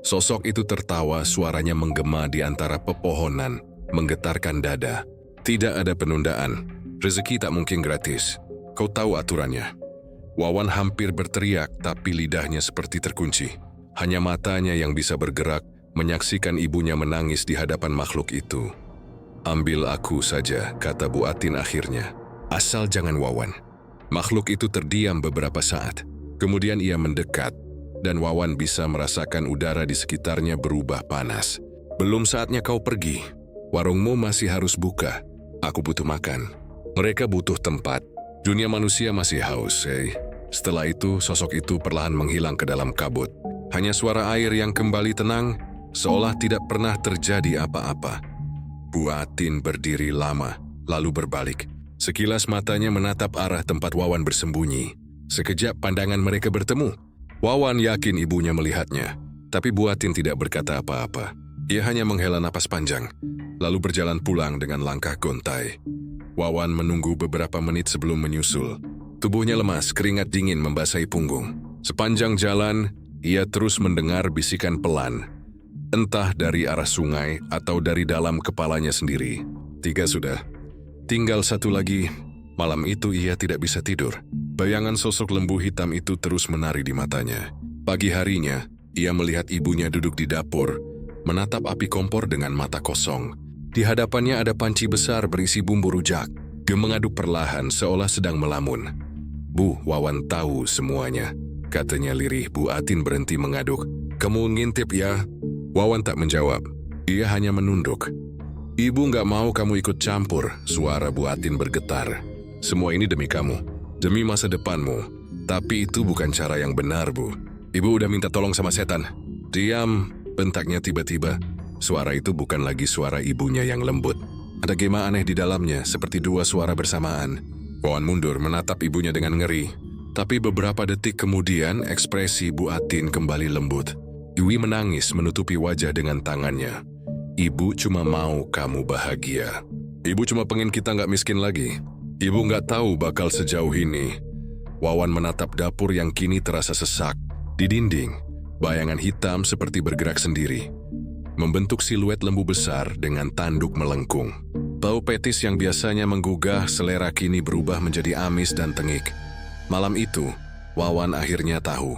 Sosok itu tertawa, suaranya menggema di antara pepohonan, menggetarkan dada. "Tidak ada penundaan. Rezeki tak mungkin gratis. Kau tahu aturannya." Wawan hampir berteriak, tapi lidahnya seperti terkunci. Hanya matanya yang bisa bergerak, menyaksikan ibunya menangis di hadapan makhluk itu. "Ambil aku saja," kata Bu Atin akhirnya. "Asal jangan Wawan." Makhluk itu terdiam beberapa saat. Kemudian ia mendekat, dan Wawan bisa merasakan udara di sekitarnya berubah panas. "Belum saatnya kau pergi. Warungmu masih harus buka. Aku butuh makan. Mereka butuh tempat. Dunia manusia masih haus, Setelah itu, sosok itu perlahan menghilang ke dalam kabut. Hanya suara air yang kembali tenang, seolah tidak pernah terjadi apa-apa. Bu Atin berdiri lama, lalu berbalik. Sekilas matanya menatap arah tempat Wawan bersembunyi. Sekejap pandangan mereka bertemu. Wawan yakin ibunya melihatnya, tapi Bu Atin tidak berkata apa-apa. Ia hanya menghela napas panjang, lalu berjalan pulang dengan langkah gontai. Wawan menunggu beberapa menit sebelum menyusul. Tubuhnya lemas, keringat dingin membasahi punggung. Sepanjang jalan, ia terus mendengar bisikan pelan, entah dari arah sungai atau dari dalam kepalanya sendiri. 3 sudah. Tinggal 1 lagi. Malam itu ia tidak bisa tidur. Bayangan sosok lembu hitam itu terus menari di matanya. Pagi harinya, ia melihat ibunya duduk di dapur, menatap api kompor dengan mata kosong. Di hadapannya ada panci besar berisi bumbu rujak. Dia mengaduk perlahan seolah sedang melamun. "Bu, Wawan tahu semuanya," katanya lirih. Bu Atin berhenti mengaduk. "Kamu ngintip ya?" Wawan tak menjawab. Ia hanya menunduk. "Ibu nggak mau kamu ikut campur," suara Bu Atin bergetar. "Semua ini demi kamu, demi masa depanmu. Tapi itu bukan cara yang benar, Bu. Ibu udah minta tolong sama setan." "Diam," bentaknya tiba-tiba. Suara itu bukan lagi suara ibunya yang lembut. Ada gema aneh di dalamnya, seperti 2 suara bersamaan. Wawan mundur menatap ibunya dengan ngeri. Tapi beberapa detik kemudian ekspresi Bu Atin kembali lembut. Iwi menangis menutupi wajah dengan tangannya. Ibu cuma mau kamu bahagia. Ibu cuma pengen kita nggak miskin lagi. Ibu nggak tahu bakal sejauh ini. Wawan menatap dapur yang kini terasa sesak. Di dinding, bayangan hitam seperti bergerak sendiri. Membentuk siluet lembu besar dengan tanduk melengkung. Bau petis yang biasanya menggugah selera kini berubah menjadi amis dan tengik. Malam itu, Wawan akhirnya tahu.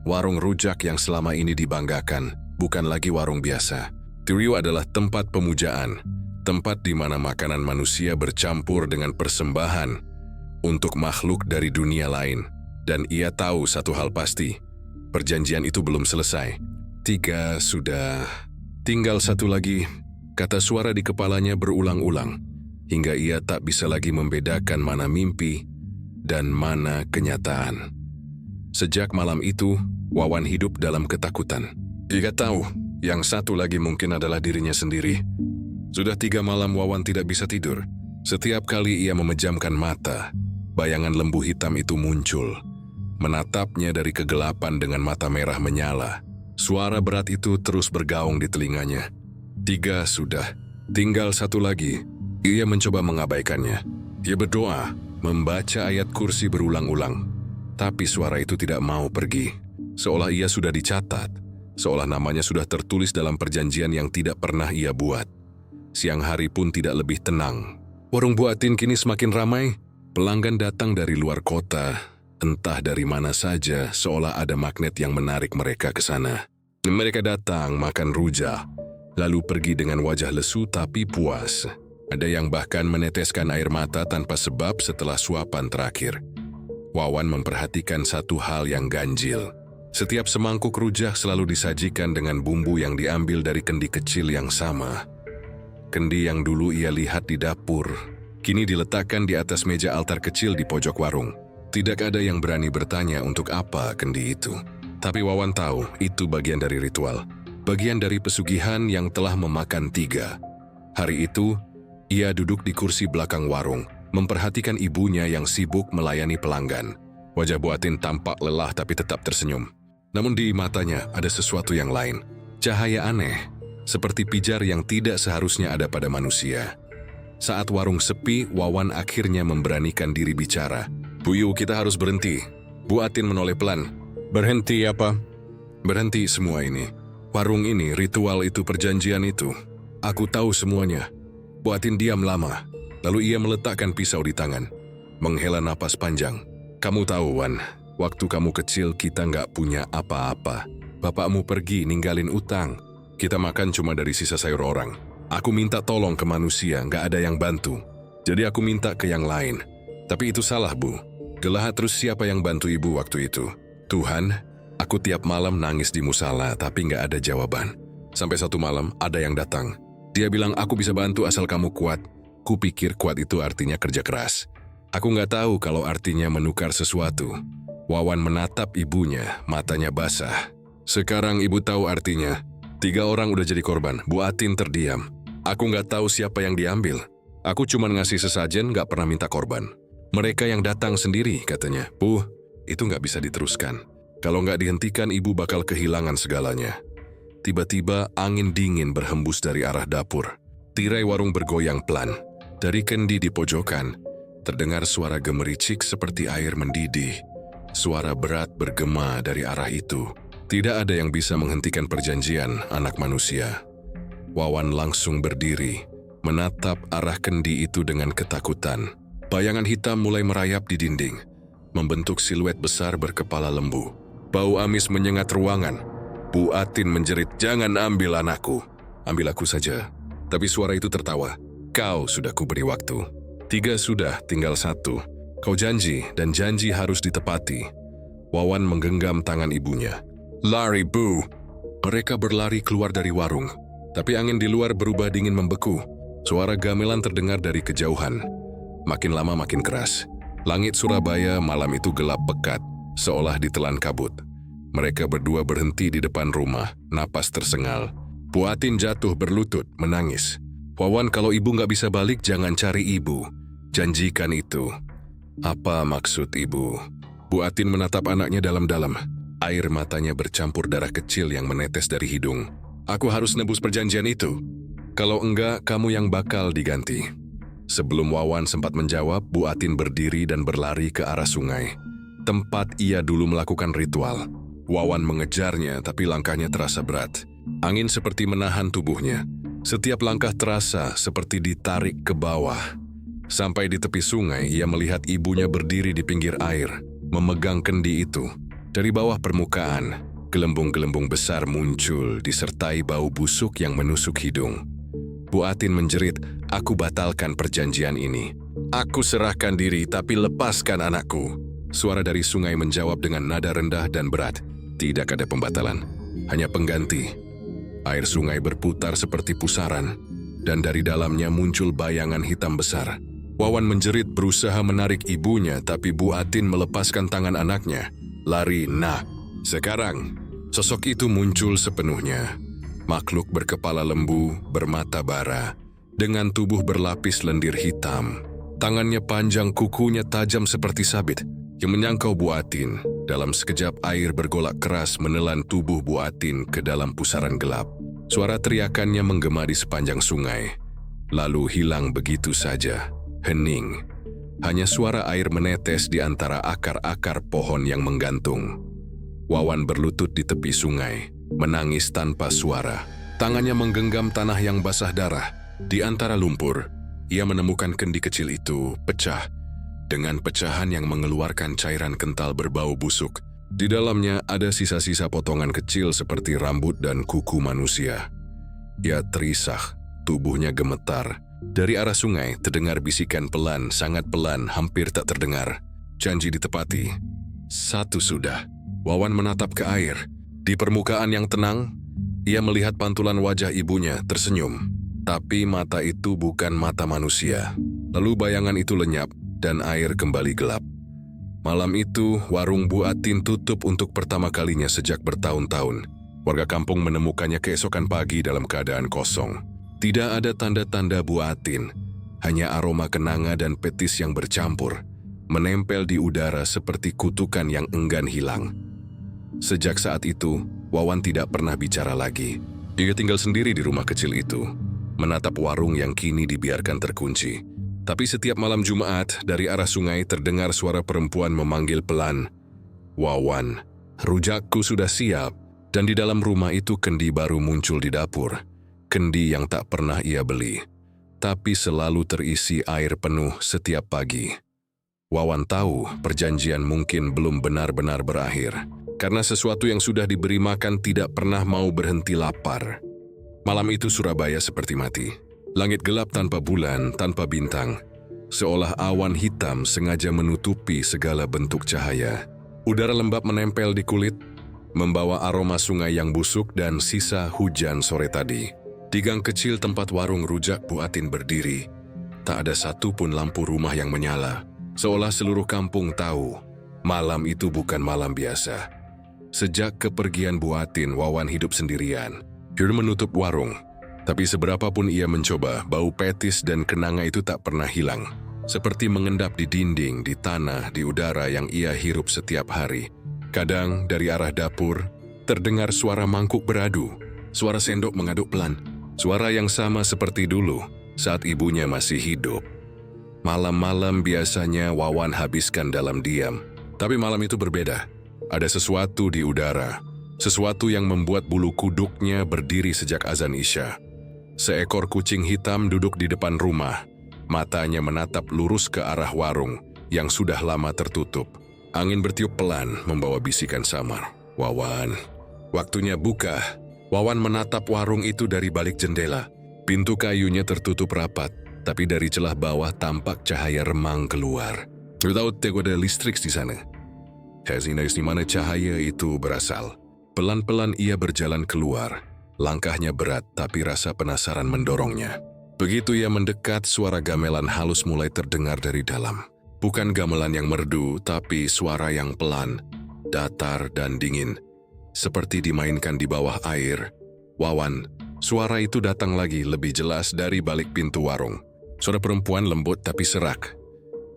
Warung rujak yang selama ini dibanggakan bukan lagi warung biasa. Tiriu adalah tempat pemujaan, tempat di mana makanan manusia bercampur dengan persembahan untuk makhluk dari dunia lain. Dan ia tahu satu hal pasti, perjanjian itu belum selesai. 3 sudah, tinggal 1 lagi, kata suara di kepalanya berulang-ulang, hingga ia tak bisa lagi membedakan mana mimpi dan mana kenyataan. Sejak malam itu, Wawan hidup dalam ketakutan. Ia tahu, yang 1 lagi mungkin adalah dirinya sendiri. Sudah 3 malam Wawan tidak bisa tidur. Setiap kali ia memejamkan mata, bayangan lembu hitam itu muncul. Menatapnya dari kegelapan dengan mata merah menyala. Suara berat itu terus bergaung di telinganya. 3 sudah, tinggal 1 lagi. Ia mencoba mengabaikannya. Ia berdoa, membaca ayat kursi berulang-ulang. Tapi suara itu tidak mau pergi. Seolah ia sudah dicatat. Seolah namanya sudah tertulis dalam perjanjian yang tidak pernah ia buat. Siang hari pun tidak lebih tenang. Warung Bu Atin kini semakin ramai. Pelanggan datang dari luar kota. Entah dari mana saja, seolah ada magnet yang menarik mereka ke sana. Mereka datang makan rujak, lalu pergi dengan wajah lesu tapi puas. Ada yang bahkan meneteskan air mata tanpa sebab setelah suapan terakhir. Wawan memperhatikan satu hal yang ganjil. Setiap semangkuk rujak selalu disajikan dengan bumbu yang diambil dari kendi kecil yang sama. Kendi yang dulu ia lihat di dapur, kini diletakkan di atas meja altar kecil di pojok warung. Tidak ada yang berani bertanya untuk apa kendi itu. Tapi Wawan tahu itu bagian dari ritual. Bagian dari pesugihan yang telah memakan 3. Hari itu, ia duduk di kursi belakang warung, memperhatikan ibunya yang sibuk melayani pelanggan. Wajah Bu Atin tampak lelah tapi tetap tersenyum. Namun di matanya ada sesuatu yang lain. Cahaya aneh, seperti pijar yang tidak seharusnya ada pada manusia. Saat warung sepi, Wawan akhirnya memberanikan diri bicara. Bu Yu, kita harus berhenti. Bu Atin menoleh pelan. Berhenti apa? Berhenti semua ini. Warung ini, ritual itu, perjanjian itu. Aku tahu semuanya. Bu Atin diam lama. Lalu ia meletakkan pisau di tangan. Menghela napas panjang. Kamu tahu, Wan, waktu kamu kecil kita nggak punya apa-apa. Bapakmu pergi ninggalin utang. Kita makan cuma dari sisa sayur orang. Aku minta tolong ke manusia, nggak ada yang bantu. Jadi aku minta ke yang lain. Tapi itu salah, Bu. Gelahat terus siapa yang bantu ibu waktu itu? Tuhan, aku tiap malam nangis di musala tapi nggak ada jawaban. Sampai satu malam ada yang datang. Dia bilang aku bisa bantu asal kamu kuat. Kupikir kuat itu artinya kerja keras. Aku nggak tahu kalau artinya menukar sesuatu. Wawan menatap ibunya, matanya basah. Sekarang ibu tahu artinya. 3 orang udah jadi korban. Bu Atin terdiam. Aku nggak tahu siapa yang diambil. Aku cuma ngasih sesajen, nggak pernah minta korban. Mereka yang datang sendiri, katanya. Bu, itu nggak bisa diteruskan. Kalau nggak dihentikan, ibu bakal kehilangan segalanya. Tiba-tiba angin dingin berhembus dari arah dapur. Tirai warung bergoyang pelan. Dari kendi di pojokan, terdengar suara gemericik seperti air mendidih. Suara berat bergema dari arah itu. Tidak ada yang bisa menghentikan perjanjian, anak manusia. Wawan langsung berdiri, menatap arah kendi itu dengan ketakutan. Bayangan hitam mulai merayap di dinding, membentuk siluet besar berkepala lembu. Bau amis menyengat ruangan. Bu Atin menjerit, jangan ambil anakku. Ambil aku saja. Tapi suara itu tertawa. Kau sudah kuberi waktu. 3 sudah, tinggal 1. Kau janji, dan janji harus ditepati. Wawan menggenggam tangan ibunya. Lari, Bu. Mereka berlari keluar dari warung. Tapi angin di luar berubah dingin membeku. Suara gamelan terdengar dari kejauhan. Makin lama makin keras. Langit Surabaya malam itu gelap pekat, seolah ditelan kabut. Mereka berdua berhenti di depan rumah, napas tersengal. Bu Atin jatuh berlutut, menangis. Wawan, kalau ibu nggak bisa balik, jangan cari ibu. Janjikan itu. Apa maksud ibu? Bu Atin menatap anaknya dalam-dalam. Air matanya bercampur darah kecil yang menetes dari hidung. Aku harus nebus perjanjian itu. Kalau enggak, kamu yang bakal diganti. Sebelum Wawan sempat menjawab, Bu Atin berdiri dan berlari ke arah sungai. Tempat ia dulu melakukan ritual. Wawan mengejarnya, tapi langkahnya terasa berat. Angin seperti menahan tubuhnya. Setiap langkah terasa seperti ditarik ke bawah. Sampai di tepi sungai, ia melihat ibunya berdiri di pinggir air, memegang kendi itu. Dari bawah permukaan, gelembung-gelembung besar muncul disertai bau busuk yang menusuk hidung. Bu Atin menjerit, "Aku batalkan perjanjian ini. Aku serahkan diri, tapi lepaskan anakku." Suara dari sungai menjawab dengan nada rendah dan berat. Tidak ada pembatalan, hanya pengganti. Air sungai berputar seperti pusaran, dan dari dalamnya muncul bayangan hitam besar. Wawan menjerit berusaha menarik ibunya, tapi Bu Atin melepaskan tangan anaknya. Lari, nah. Sekarang, sosok itu muncul sepenuhnya. Makhluk berkepala lembu, bermata bara, dengan tubuh berlapis lendir hitam. Tangannya panjang, kukunya tajam seperti sabit, yang menyangkau Bu Atin. Dalam sekejap air bergolak keras menelan tubuh Bu Atin ke dalam pusaran gelap. Suara teriakannya menggema di sepanjang sungai, lalu hilang begitu saja. Hening. Hanya suara air menetes di antara akar-akar pohon yang menggantung. Wawan berlutut di tepi sungai, menangis tanpa suara. Tangannya menggenggam tanah yang basah darah. Di antara lumpur, ia menemukan kendi kecil itu pecah, dengan pecahan yang mengeluarkan cairan kental berbau busuk. Di dalamnya ada sisa-sisa potongan kecil seperti rambut dan kuku manusia. Ia terisah, tubuhnya gemetar. Dari arah sungai terdengar bisikan pelan, sangat pelan, hampir tak terdengar. Janji ditepati. Satu sudah. Wawan menatap ke air. Di permukaan yang tenang, ia melihat pantulan wajah ibunya tersenyum. Tapi mata itu bukan mata manusia. Lalu bayangan itu lenyap dan air kembali gelap. Malam itu, warung Bu Atin tutup untuk pertama kalinya sejak bertahun-tahun. Warga kampung menemukannya keesokan pagi dalam keadaan kosong. Tidak ada tanda-tanda Bu Atin, hanya aroma kenanga dan petis yang bercampur, menempel di udara seperti kutukan yang enggan hilang. Sejak saat itu, Wawan tidak pernah bicara lagi. Dia tinggal sendiri di rumah kecil itu, menatap warung yang kini dibiarkan terkunci. Tapi setiap malam Jumat, dari arah sungai terdengar suara perempuan memanggil pelan, "Wawan, rujakku sudah siap." Dan di dalam rumah itu kendi baru muncul di dapur. Kendi yang tak pernah ia beli, tapi selalu terisi air penuh setiap pagi. Wawan tahu perjanjian mungkin belum benar-benar berakhir, karena sesuatu yang sudah diberi makan tidak pernah mau berhenti lapar. Malam itu Surabaya seperti mati. Langit gelap tanpa bulan, tanpa bintang. Seolah awan hitam sengaja menutupi segala bentuk cahaya. Udara lembab menempel di kulit, membawa aroma sungai yang busuk dan sisa hujan sore tadi. Di gang kecil tempat warung rujak Bu Atin berdiri, tak ada satupun lampu rumah yang menyala. Seolah seluruh kampung tahu, malam itu bukan malam biasa. Sejak kepergian Bu Atin, Wawan hidup sendirian. Dia menutup warung, tapi seberapapun ia mencoba, bau petis dan kenanga itu tak pernah hilang. Seperti mengendap di dinding, di tanah, di udara yang ia hirup setiap hari. Kadang dari arah dapur, terdengar suara mangkuk beradu, suara sendok mengaduk pelan. Suara yang sama seperti dulu, saat ibunya masih hidup. Malam-malam biasanya Wawan habiskan dalam diam. Tapi malam itu berbeda. Ada sesuatu di udara. Sesuatu yang membuat bulu kuduknya berdiri sejak azan Isya. Seekor kucing hitam duduk di depan rumah. Matanya menatap lurus ke arah warung yang sudah lama tertutup. Angin bertiup pelan membawa bisikan samar. "Wawan, waktunya buka." Wawan menatap warung itu dari balik jendela. Pintu kayunya tertutup rapat, tapi dari celah bawah tampak cahaya remang keluar. Tahu ada listrik di sana. Dari mana cahaya itu berasal? Pelan-pelan ia berjalan keluar. Langkahnya berat, tapi rasa penasaran mendorongnya. Begitu ia mendekat, suara gamelan halus mulai terdengar dari dalam. Bukan gamelan yang merdu, tapi suara yang pelan, datar dan dingin. Seperti dimainkan di bawah air. "Wawan," suara itu datang lagi lebih jelas dari balik pintu warung. Suara perempuan lembut tapi serak.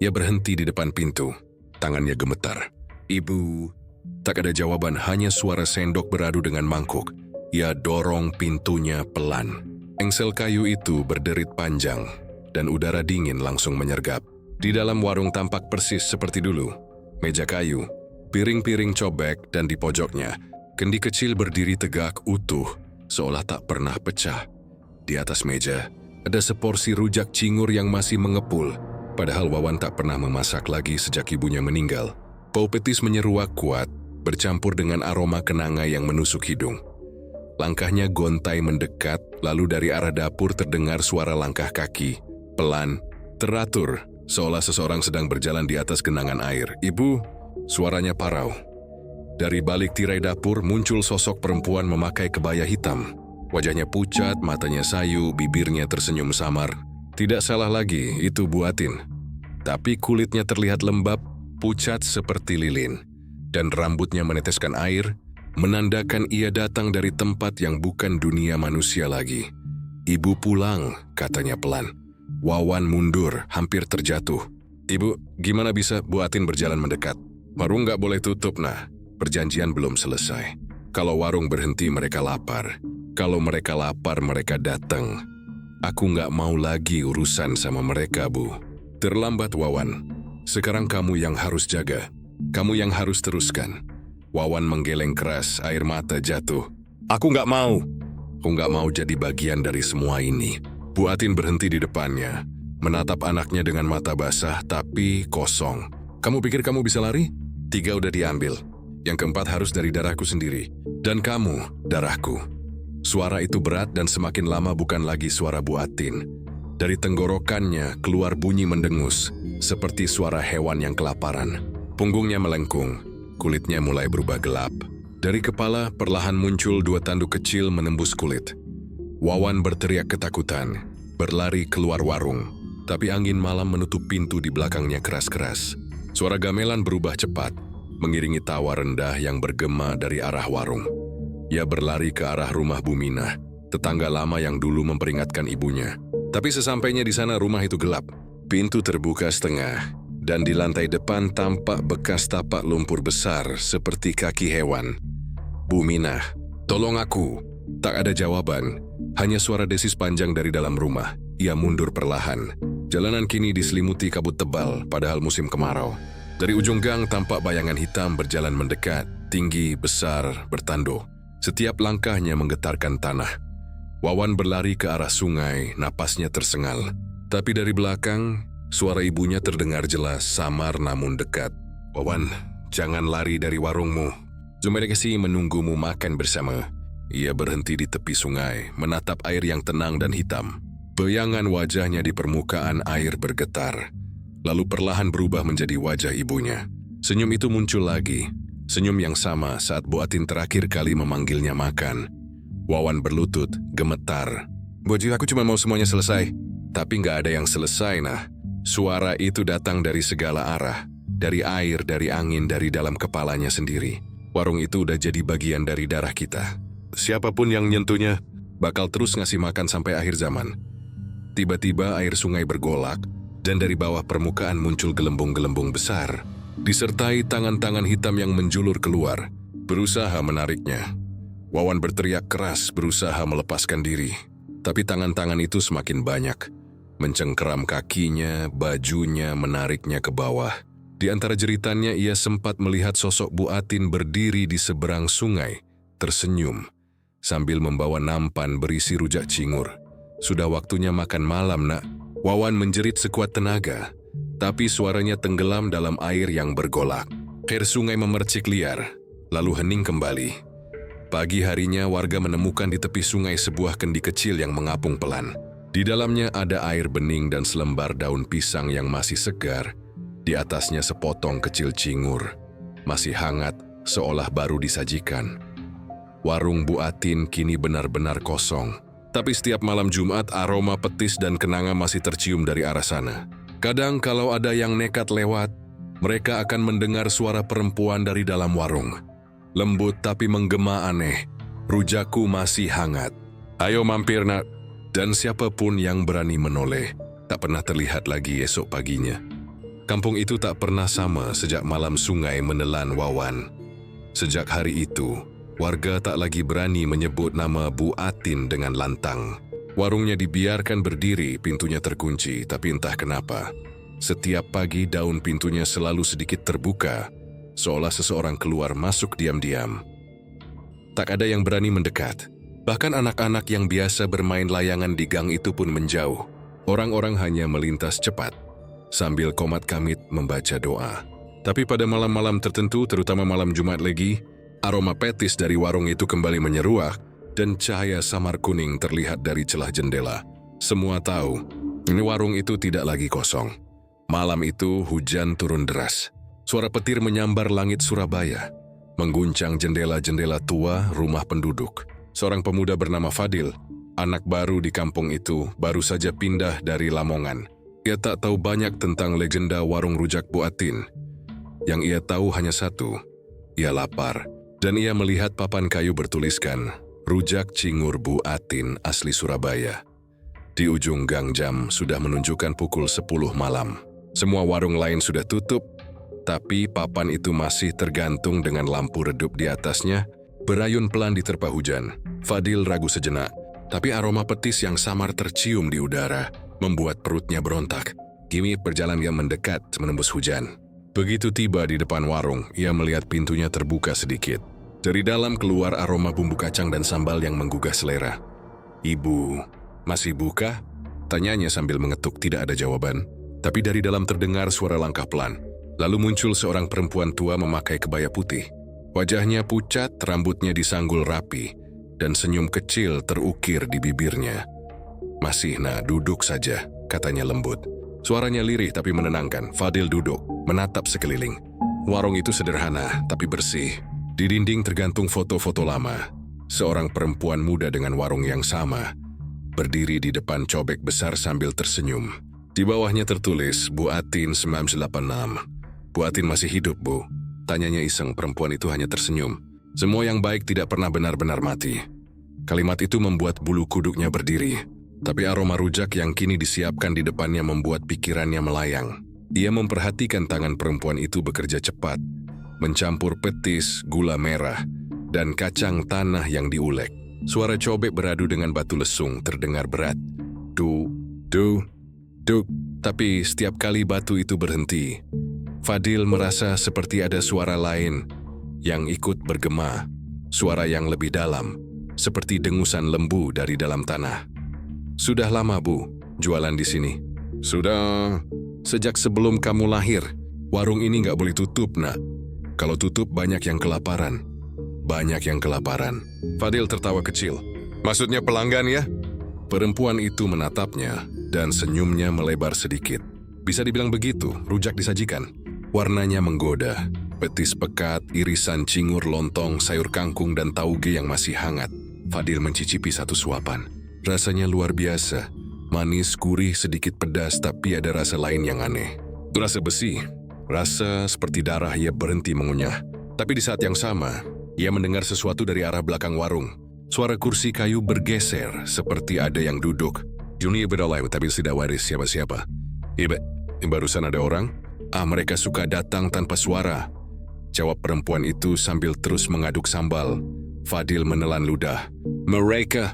Ia berhenti di depan pintu. Tangannya gemetar. "Ibu." Tak ada jawaban, hanya suara sendok beradu dengan mangkuk. Ia dorong pintunya pelan. Engsel kayu itu berderit panjang, dan udara dingin langsung menyergap. Di dalam warung tampak persis seperti dulu. Meja kayu, piring-piring cobek, dan di pojoknya, kendi kecil berdiri tegak utuh, seolah tak pernah pecah. Di atas meja, ada seporsi rujak cingur yang masih mengepul, padahal Wawan tak pernah memasak lagi sejak ibunya meninggal. Bau petis menyeruak kuat, bercampur dengan aroma kenanga yang menusuk hidung. Langkahnya gontai mendekat, lalu dari arah dapur terdengar suara langkah kaki, pelan, teratur, seolah seseorang sedang berjalan di atas genangan air. "Ibu," suaranya parau. Dari balik tirai dapur muncul sosok perempuan memakai kebaya hitam. Wajahnya pucat, matanya sayu, bibirnya tersenyum samar. Tidak salah lagi, itu Bu Atin. Tapi kulitnya terlihat lembab, pucat seperti lilin, dan rambutnya meneteskan air, menandakan ia datang dari tempat yang bukan dunia manusia lagi. "Ibu pulang," katanya pelan. Wawan mundur, hampir terjatuh. "Ibu, gimana bisa?" Bu Atin berjalan mendekat. "Warung nggak boleh tutup, nah. Perjanjian belum selesai. Kalau warung berhenti, mereka lapar. Kalau mereka lapar, mereka datang. Aku nggak mau lagi urusan sama mereka, Bu." "Terlambat, Wawan. Sekarang kamu yang harus jaga. Kamu yang harus teruskan." Wawan menggeleng keras, air mata jatuh. "Aku nggak mau. Aku nggak mau jadi bagian dari semua ini." Bu Atin berhenti di depannya, menatap anaknya dengan mata basah tapi kosong. "Kamu pikir kamu bisa lari? 3 udah diambil. Yang keempat harus dari darahku sendiri. Dan kamu, darahku." Suara itu berat dan semakin lama bukan lagi suara Bu Atin. Dari tenggorokannya keluar bunyi mendengus, seperti suara hewan yang kelaparan. Punggungnya melengkung, kulitnya mulai berubah gelap. Dari kepala perlahan muncul 2 tanduk kecil menembus kulit. Wawan berteriak ketakutan, berlari keluar warung. Tapi angin malam menutup pintu di belakangnya keras-keras. Suara gamelan berubah cepat, mengiringi tawa rendah yang bergema dari arah warung. Ia berlari ke arah rumah Bu Minah, tetangga lama yang dulu memperingatkan ibunya. Tapi sesampainya di sana rumah itu gelap. Pintu terbuka setengah, dan di lantai depan tampak bekas tapak lumpur besar seperti kaki hewan. "Bu Minah, tolong aku." Tak ada jawaban, hanya suara desis panjang dari dalam rumah. Ia mundur perlahan. Jalanan kini diselimuti kabut tebal, padahal musim kemarau. Dari ujung gang tampak bayangan hitam berjalan mendekat, tinggi, besar, bertanduk. Setiap langkahnya menggetarkan tanah. Wawan berlari ke arah sungai, napasnya tersengal. Tapi dari belakang, suara ibunya terdengar jelas, samar namun dekat. "Wawan, jangan lari dari warungmu. Zumerkesi menunggumu makan bersama." Ia berhenti di tepi sungai, menatap air yang tenang dan hitam. Bayangan wajahnya di permukaan air bergetar, lalu perlahan berubah menjadi wajah ibunya. Senyum itu muncul lagi, senyum yang sama saat Bu Atin terakhir kali memanggilnya makan. Wawan berlutut, gemetar. "Boji, aku cuma mau semuanya selesai." Tapi nggak ada yang selesai, nah. Suara itu datang dari segala arah, dari air, dari angin, dari dalam kepalanya sendiri. Warung itu udah jadi bagian dari darah kita. Siapapun yang nyentuhnya bakal terus ngasih makan sampai akhir zaman. Tiba-tiba air sungai bergolak, dan dari bawah permukaan muncul gelembung-gelembung besar, disertai tangan-tangan hitam yang menjulur keluar, berusaha menariknya. Wawan berteriak keras, berusaha melepaskan diri. Tapi tangan-tangan itu semakin banyak, mencengkeram kakinya, bajunya, menariknya ke bawah. Di antara jeritannya ia sempat melihat sosok Bu Atin berdiri di seberang sungai, tersenyum, sambil membawa nampan berisi rujak cingur. "Sudah waktunya makan malam, Nak." Wawan menjerit sekuat tenaga, tapi suaranya tenggelam dalam air yang bergolak. Air sungai memercik liar, lalu hening kembali. Pagi harinya warga menemukan di tepi sungai sebuah kendi kecil yang mengapung pelan. Di dalamnya ada air bening dan selembar daun pisang yang masih segar. Di atasnya sepotong kecil cingur, masih hangat seolah baru disajikan. Warung Bu Atin kini benar-benar kosong. Tapi setiap malam Jumat aroma petis dan kenanga masih tercium dari arah sana. Kadang kalau ada yang nekat lewat, mereka akan mendengar suara perempuan dari dalam warung. Lembut tapi menggema aneh, "Rujakku masih hangat. Ayo mampir, Nak." Dan siapapun yang berani menoleh, tak pernah terlihat lagi esok paginya. Kampung itu tak pernah sama sejak malam sungai menelan Wawan. Sejak hari itu, warga tak lagi berani menyebut nama Bu Atin dengan lantang. Warungnya dibiarkan berdiri, pintunya terkunci, tapi entah kenapa. Setiap pagi daun pintunya selalu sedikit terbuka, seolah seseorang keluar masuk diam-diam. Tak ada yang berani mendekat. Bahkan anak-anak yang biasa bermain layangan di gang itu pun menjauh. Orang-orang hanya melintas cepat, sambil komat kamit membaca doa. Tapi pada malam-malam tertentu, terutama malam Jumat Legi, aroma petis dari warung itu kembali menyeruak dan cahaya samar kuning terlihat dari celah jendela. Semua tahu, ini warung itu tidak lagi kosong. Malam itu hujan turun deras. Suara petir menyambar langit Surabaya, mengguncang jendela-jendela tua rumah penduduk. Seorang pemuda bernama Fadil, anak baru di kampung itu, baru saja pindah dari Lamongan. Ia tak tahu banyak tentang legenda warung rujak Bu Atin. Yang ia tahu hanya satu, ia lapar. Dan ia melihat papan kayu bertuliskan, Rujak Cingur Bu Atin asli Surabaya. Di ujung gang jam sudah menunjukkan pukul 10 malam. Semua warung lain sudah tutup, tapi papan itu masih tergantung dengan lampu redup di atasnya, berayun pelan diterpa hujan. Fadil ragu sejenak, tapi aroma petis yang samar tercium di udara, membuat perutnya berontak. Kini perjalanan yang mendekat menembus hujan. Begitu tiba di depan warung, ia melihat pintunya terbuka sedikit. Dari dalam keluar aroma bumbu kacang dan sambal yang menggugah selera. "Ibu, masih buka?" tanyanya sambil mengetuk. Tidak ada jawaban. Tapi dari dalam terdengar suara langkah pelan. Lalu muncul seorang perempuan tua memakai kebaya putih. Wajahnya pucat, rambutnya disanggul rapi, dan senyum kecil terukir di bibirnya. "Masih nak, duduk saja," katanya lembut. Suaranya lirih tapi menenangkan. Fadil duduk, menatap sekeliling. Warung itu sederhana tapi bersih. Di dinding tergantung foto-foto lama. Seorang perempuan muda dengan warung yang sama, berdiri di depan cobek besar sambil tersenyum. Di bawahnya tertulis, Bu Atin 1986. "Bu Atin masih hidup, Bu?" tanyanya iseng. Perempuan itu hanya tersenyum. Semua yang baik tidak pernah benar-benar mati. Kalimat itu membuat bulu kuduknya berdiri. Tapi aroma rujak yang kini disiapkan di depannya membuat pikirannya melayang. Ia memperhatikan tangan perempuan itu bekerja cepat, mencampur petis, gula merah, dan kacang tanah yang diulek. Suara cobek beradu dengan batu lesung terdengar berat. "Du, du, duk." Tapi setiap kali batu itu berhenti, Fadil merasa seperti ada suara lain yang ikut bergema. Suara yang lebih dalam, seperti dengusan lembu dari dalam tanah. "Sudah lama, Bu, jualan di sini?" "Sudah. Sejak sebelum kamu lahir. Warung ini nggak boleh tutup, nak. Kalau tutup banyak yang kelaparan." "Banyak yang kelaparan?" Fadil tertawa kecil. "Maksudnya pelanggan ya?" Perempuan itu menatapnya dan senyumnya melebar sedikit. Bisa dibilang begitu, rujak disajikan. Warnanya menggoda. Petis pekat, irisan cingur lontong, sayur kangkung dan tauge yang masih hangat. Fadil mencicipi satu suapan. Rasanya luar biasa. Manis, gurih, sedikit pedas, tapi ada rasa lain yang aneh. Rasa besi. Rasa seperti darah. Ia berhenti mengunyah. Tapi di saat yang sama, ia mendengar sesuatu dari arah belakang warung. Suara kursi kayu bergeser, seperti ada yang duduk. Juni berdolai, tapi tidak waris siapa-siapa. Barusan ada orang? Mereka suka datang tanpa suara," jawab perempuan itu sambil terus mengaduk sambal. Fadil menelan ludah. "Mereka."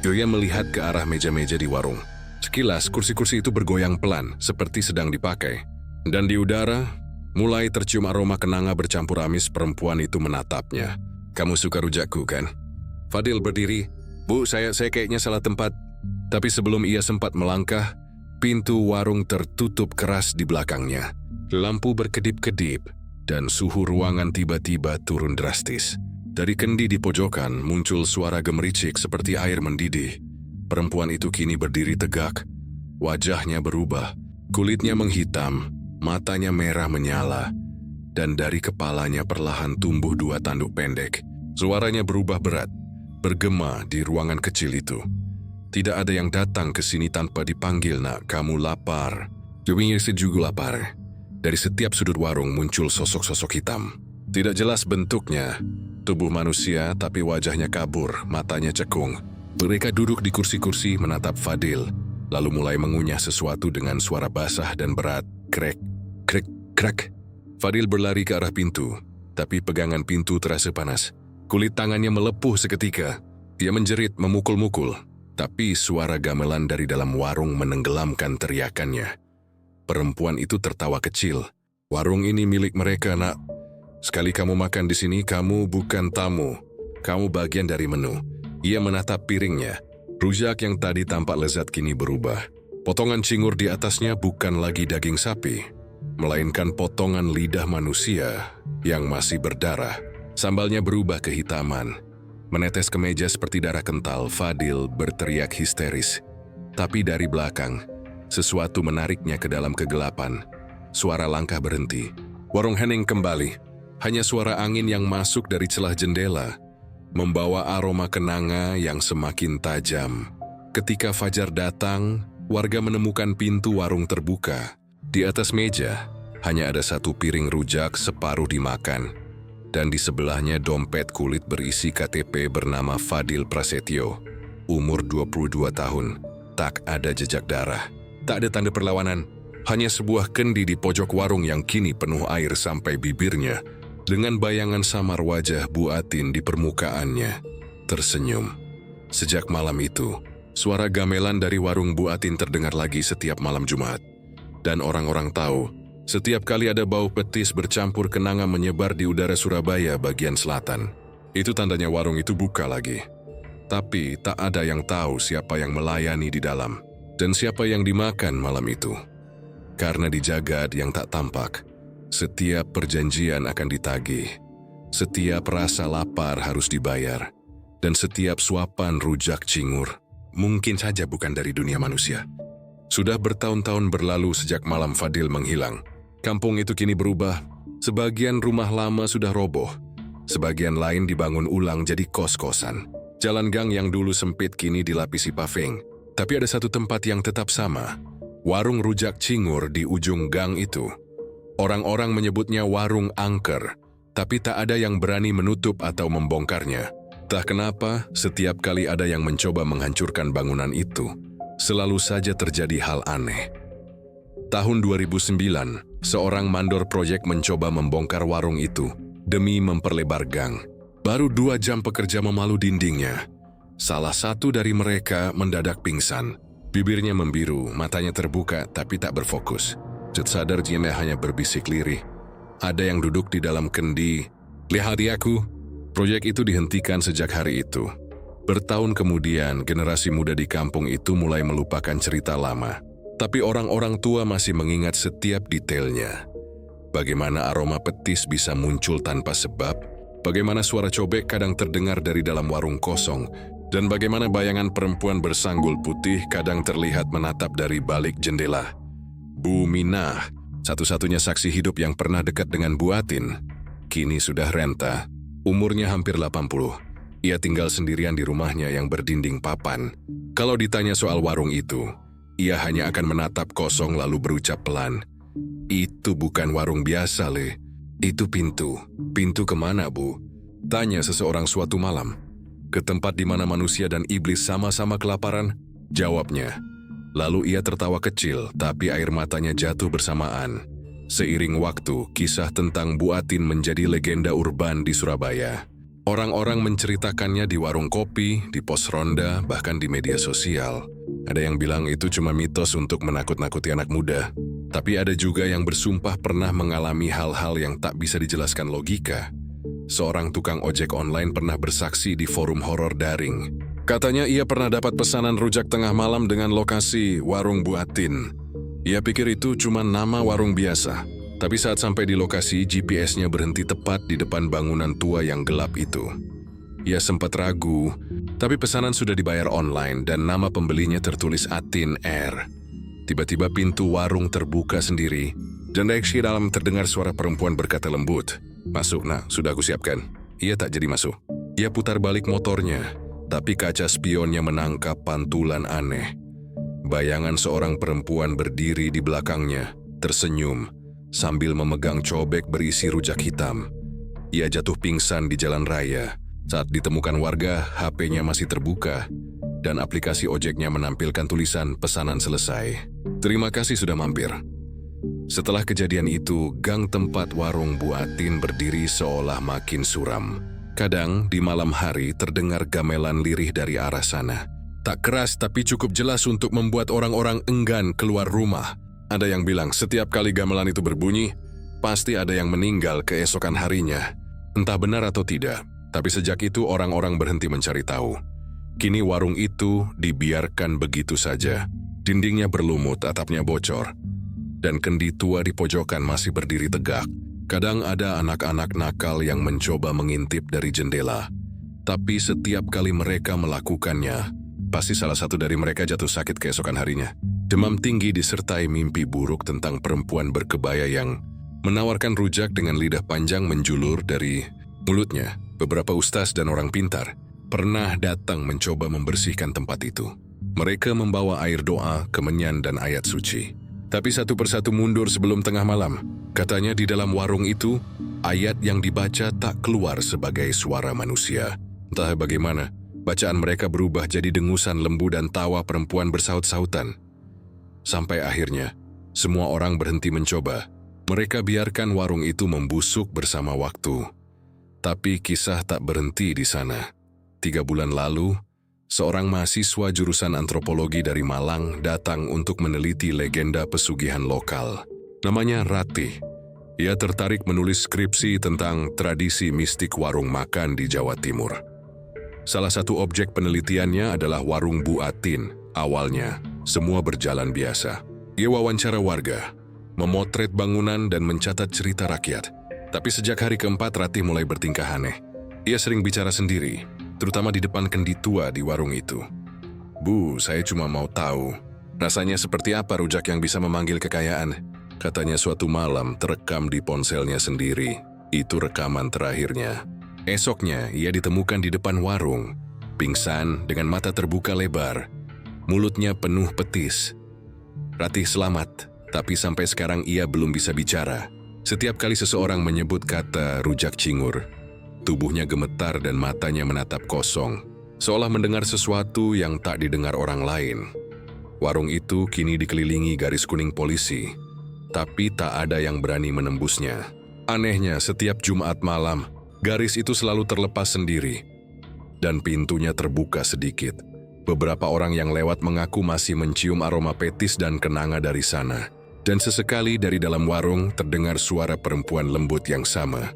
Ia melihat ke arah meja-meja di warung. Sekilas, kursi-kursi itu bergoyang pelan, seperti sedang dipakai. Dan di udara, mulai tercium aroma kenanga bercampur amis. Perempuan itu menatapnya. "Kamu suka rujakku, kan?" Fadil berdiri. "Bu, saya kayaknya salah tempat." Tapi sebelum ia sempat melangkah, pintu warung tertutup keras di belakangnya. Lampu berkedip-kedip, dan suhu ruangan tiba-tiba turun drastis. Dari kendi di pojokan muncul suara gemericik seperti air mendidih. Perempuan itu kini berdiri tegak. Wajahnya berubah. Kulitnya menghitam, matanya merah menyala, dan dari kepalanya perlahan tumbuh 2 tanduk pendek. Suaranya berubah berat, bergema di ruangan kecil itu. "Tidak ada yang datang ke sini tanpa dipanggil, nak. Kamu lapar." Jumingir juga lapar. Dari setiap sudut warung muncul sosok-sosok hitam. Tidak jelas bentuknya, tubuh manusia tapi wajahnya kabur, matanya cekung. Mereka duduk di kursi-kursi menatap Fadil, lalu mulai mengunyah sesuatu dengan suara basah dan berat. Krek, krek. Krak. Fadil berlari ke arah pintu, tapi pegangan pintu terasa panas. Kulit tangannya melepuh seketika. Ia menjerit memukul-mukul, tapi suara gamelan dari dalam warung menenggelamkan teriakannya. Perempuan itu tertawa kecil. Warung ini milik mereka, nak. Sekali kamu makan di sini, kamu bukan tamu. Kamu bagian dari menu. Ia menatap piringnya. Rujak yang tadi tampak lezat kini berubah. Potongan cingur di atasnya bukan lagi daging sapi, melainkan potongan lidah manusia yang masih berdarah. Sambalnya berubah kehitaman. Menetes ke meja seperti darah kental, Fadil berteriak histeris. Tapi dari belakang, sesuatu menariknya ke dalam kegelapan. Suara langkah berhenti. Warung hening kembali. Hanya suara angin yang masuk dari celah jendela, membawa aroma kenanga yang semakin tajam. Ketika fajar datang, warga menemukan pintu warung terbuka. Di atas meja, hanya ada satu piring rujak separuh dimakan. Dan di sebelahnya dompet kulit berisi KTP bernama Fadil Prasetyo. Umur 22 tahun, tak ada jejak darah. Tak ada tanda perlawanan, hanya sebuah kendi di pojok warung yang kini penuh air sampai bibirnya. Dengan bayangan samar wajah Bu Atin di permukaannya, tersenyum. Sejak malam itu, suara gamelan dari warung Bu Atin terdengar lagi setiap malam Jumat. Dan orang-orang tahu, setiap kali ada bau petis bercampur kenanga menyebar di udara Surabaya bagian selatan, itu tandanya warung itu buka lagi. Tapi tak ada yang tahu siapa yang melayani di dalam, dan siapa yang dimakan malam itu. Karena di jagad yang tak tampak, setiap perjanjian akan ditagih, setiap rasa lapar harus dibayar, dan setiap suapan rujak cingur mungkin saja bukan dari dunia manusia. Sudah bertahun-tahun berlalu sejak malam Fadil menghilang. Kampung itu kini berubah. Sebagian rumah lama sudah roboh, sebagian lain dibangun ulang jadi kos-kosan. Jalan gang yang dulu sempit kini dilapisi paving. Tapi ada satu tempat yang tetap sama, warung rujak cingur di ujung gang itu. Orang-orang menyebutnya warung angker, tapi tak ada yang berani menutup atau membongkarnya. Tak kenapa, setiap kali ada yang mencoba menghancurkan bangunan itu, selalu saja terjadi hal aneh. Tahun 2009, seorang mandor proyek mencoba membongkar warung itu demi memperlebar gang. Baru 2 jam pekerja memalu dindingnya. Salah satu dari mereka mendadak pingsan. Bibirnya membiru, matanya terbuka tapi tak berfokus. Jet sadar dia hanya berbisik lirih. Ada yang duduk di dalam kendi. Lihat aku. Proyek itu dihentikan sejak hari itu. Bertahun kemudian, generasi muda di kampung itu mulai melupakan cerita lama. Tapi orang-orang tua masih mengingat setiap detailnya. Bagaimana aroma petis bisa muncul tanpa sebab, bagaimana suara cobek kadang terdengar dari dalam warung kosong, dan bagaimana bayangan perempuan bersanggul putih kadang terlihat menatap dari balik jendela. Bu Minah, satu-satunya saksi hidup yang pernah dekat dengan Bu Atin, kini sudah renta, umurnya hampir 80. Ia tinggal sendirian di rumahnya yang berdinding papan. Kalau ditanya soal warung itu, ia hanya akan menatap kosong lalu berucap pelan, "Itu bukan warung biasa, Le. Itu pintu. Pintu kemana, Bu?" Tanya seseorang suatu malam. "Ke tempat di mana manusia dan iblis sama-sama kelaparan?" Jawabnya. Lalu ia tertawa kecil, tapi air matanya jatuh bersamaan. Seiring waktu, kisah tentang Bu Atin menjadi legenda urban di Surabaya. Orang-orang menceritakannya di warung kopi, di pos ronda, bahkan di media sosial. Ada yang bilang itu cuma mitos untuk menakut-nakuti anak muda. Tapi ada juga yang bersumpah pernah mengalami hal-hal yang tak bisa dijelaskan logika. Seorang tukang ojek online pernah bersaksi di forum horor daring. Katanya ia pernah dapat pesanan rujak tengah malam dengan lokasi warung Bu Atin. Ia pikir itu cuma nama warung biasa. Tapi saat sampai di lokasi, GPS-nya berhenti tepat di depan bangunan tua yang gelap itu. Ia sempat ragu, tapi pesanan sudah dibayar online dan nama pembelinya tertulis Atin R. Tiba-tiba pintu warung terbuka sendiri, dan dari dalam terdengar suara perempuan berkata lembut, "Masuk, nak, sudah aku siapkan." Ia tak jadi masuk. Ia putar balik motornya, tapi kaca spionnya menangkap pantulan aneh. Bayangan seorang perempuan berdiri di belakangnya, tersenyum, sambil memegang cobek berisi rujak hitam. Ia jatuh pingsan di jalan raya. Saat ditemukan warga, HP-nya masih terbuka, dan aplikasi ojeknya menampilkan tulisan pesanan selesai. "Terima kasih sudah mampir." Setelah kejadian itu, gang tempat warung Bu Atin berdiri seolah makin suram. Kadang di malam hari terdengar gamelan lirih dari arah sana. Tak keras tapi cukup jelas untuk membuat orang-orang enggan keluar rumah. Ada yang bilang setiap kali gamelan itu berbunyi, pasti ada yang meninggal keesokan harinya. Entah benar atau tidak, tapi sejak itu orang-orang berhenti mencari tahu. Kini warung itu dibiarkan begitu saja. Dindingnya berlumut, atapnya bocor. Dan kendi tua di pojokan masih berdiri tegak. Kadang ada anak-anak nakal yang mencoba mengintip dari jendela. Tapi setiap kali mereka melakukannya, pasti salah satu dari mereka jatuh sakit keesokan harinya. Demam tinggi disertai mimpi buruk tentang perempuan berkebaya yang menawarkan rujak dengan lidah panjang menjulur dari mulutnya. Beberapa ustaz dan orang pintar pernah datang mencoba membersihkan tempat itu. Mereka membawa air doa, kemenyan, dan ayat suci. Tapi satu persatu mundur sebelum tengah malam. Katanya di dalam warung itu, ayat yang dibaca tak keluar sebagai suara manusia. Entah bagaimana, bacaan mereka berubah jadi dengusan lembu dan tawa perempuan bersaut-sautan. Sampai akhirnya, semua orang berhenti mencoba. Mereka biarkan warung itu membusuk bersama waktu. Tapi kisah tak berhenti di sana. 3 bulan lalu, seorang mahasiswa jurusan antropologi dari Malang datang untuk meneliti legenda pesugihan lokal. Namanya Ratih. Ia tertarik menulis skripsi tentang tradisi mistik warung makan di Jawa Timur. Salah satu objek penelitiannya adalah warung Bu Atin. Awalnya, semua berjalan biasa. Ia wawancara warga, memotret bangunan dan mencatat cerita rakyat. Tapi sejak hari keempat, Ratih mulai bertingkah aneh. Ia sering bicara sendiri, terutama di depan kendi tua di warung itu. "Bu, saya cuma mau tahu, rasanya seperti apa rujak yang bisa memanggil kekayaan?" Katanya suatu malam terekam di ponselnya sendiri. Itu rekaman terakhirnya. Esoknya, ia ditemukan di depan warung, pingsan dengan mata terbuka lebar. Mulutnya penuh petis. Ratih selamat, tapi sampai sekarang ia belum bisa bicara. Setiap kali seseorang menyebut kata rujak cingur, tubuhnya gemetar dan matanya menatap kosong, seolah mendengar sesuatu yang tak didengar orang lain. Warung itu kini dikelilingi garis kuning polisi, tapi tak ada yang berani menembusnya. Anehnya, setiap Jumat malam, garis itu selalu terlepas sendiri, dan pintunya terbuka sedikit. Beberapa orang yang lewat mengaku masih mencium aroma petis dan kenanga dari sana. Dan sesekali dari dalam warung terdengar suara perempuan lembut yang sama.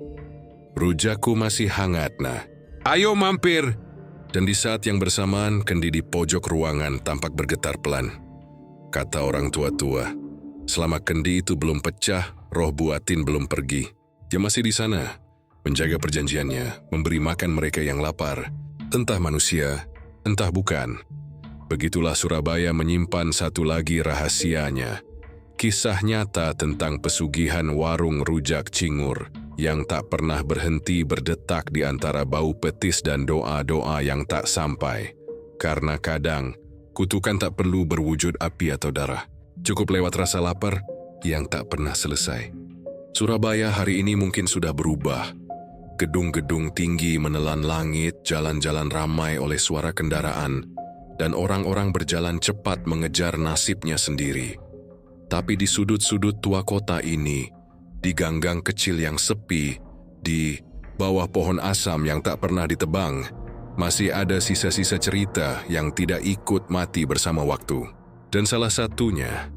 "Rujakku masih hangat, nah. Ayo mampir!" Dan di saat yang bersamaan, kendi di pojok ruangan tampak bergetar pelan. Kata orang tua-tua, selama kendi itu belum pecah, roh Bu Atin belum pergi. Dia masih di sana, menjaga perjanjiannya, memberi makan mereka yang lapar. Entah manusia, entah bukan. Begitulah Surabaya menyimpan satu lagi rahasianya. Kisah nyata tentang pesugihan warung rujak cingur yang tak pernah berhenti berdetak di antara bau petis dan doa-doa yang tak sampai. Karena kadang, kutukan tak perlu berwujud api atau darah. Cukup lewat rasa lapar yang tak pernah selesai. Surabaya hari ini mungkin sudah berubah. Gedung-gedung tinggi menelan langit, jalan-jalan ramai oleh suara kendaraan, dan orang-orang berjalan cepat mengejar nasibnya sendiri. Tapi di sudut-sudut tua kota ini, di gang-gang kecil yang sepi, di bawah pohon asam yang tak pernah ditebang, masih ada sisa-sisa cerita yang tidak ikut mati bersama waktu. Dan salah satunya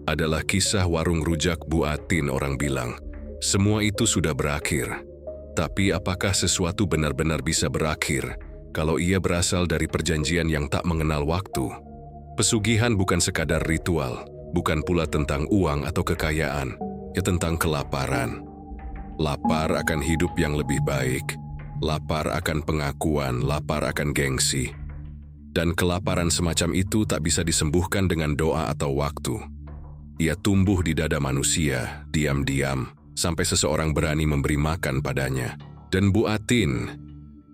adalah kisah warung rujak Bu Atin. Orang bilang, semua itu sudah berakhir. Tapi apakah sesuatu benar-benar bisa berakhir kalau ia berasal dari perjanjian yang tak mengenal waktu? Pesugihan bukan sekadar ritual, bukan pula tentang uang atau kekayaan, ya tentang kelaparan. Lapar akan hidup yang lebih baik, lapar akan pengakuan, lapar akan gengsi. Dan kelaparan semacam itu tak bisa disembuhkan dengan doa atau waktu. Ia tumbuh di dada manusia, diam-diam, sampai seseorang berani memberi makan padanya. Dan Bu Atin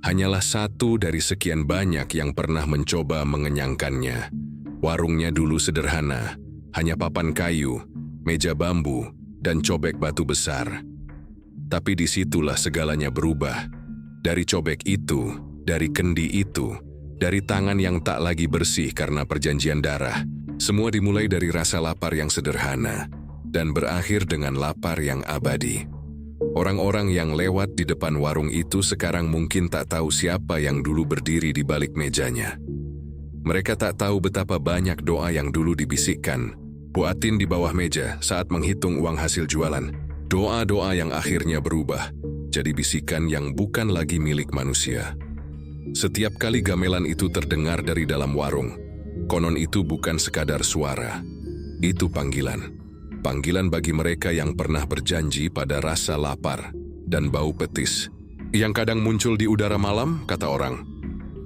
hanyalah satu dari sekian banyak yang pernah mencoba mengenyangkannya. Warungnya dulu sederhana, hanya papan kayu, meja bambu, dan cobek batu besar. Tapi disitulah segalanya berubah. Dari cobek itu, dari kendi itu, dari tangan yang tak lagi bersih karena perjanjian darah. Semua dimulai dari rasa lapar yang sederhana. dan berakhir dengan lapar yang abadi. Orang-orang yang lewat di depan warung itu sekarang mungkin tak tahu siapa yang dulu berdiri di balik mejanya. Mereka tak tahu betapa banyak doa yang dulu dibisikkan Bu Atin di bawah meja saat menghitung uang hasil jualan. Doa-doa yang akhirnya berubah jadi bisikan yang bukan lagi milik manusia. Setiap kali gamelan itu terdengar dari dalam warung, konon itu bukan sekadar suara. Itu panggilan. Panggilan bagi mereka yang pernah berjanji pada rasa lapar dan bau petis. Yang kadang muncul di udara malam, kata orang.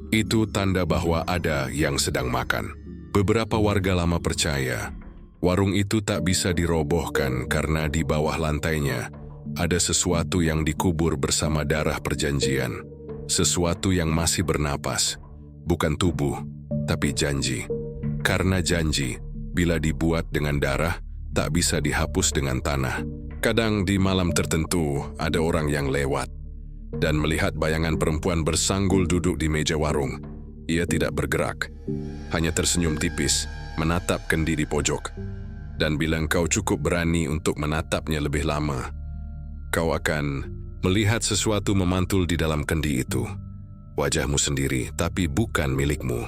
Itu tanda bahwa ada yang sedang makan. Beberapa warga lama percaya, warung itu tak bisa dirobohkan karena di bawah lantainya ada sesuatu yang dikubur bersama darah perjanjian. Sesuatu yang masih bernapas, bukan tubuh, tapi janji. Karena janji, bila dibuat dengan darah, tak bisa dihapus dengan tanah. Kadang di malam tertentu ada orang yang lewat dan melihat bayangan perempuan bersanggul duduk di meja warung. Ia tidak bergerak, hanya tersenyum tipis, menatap kendi di pojok. Dan bila engkau cukup berani untuk menatapnya lebih lama, kau akan melihat sesuatu memantul di dalam kendi itu. Wajahmu sendiri, tapi bukan milikmu.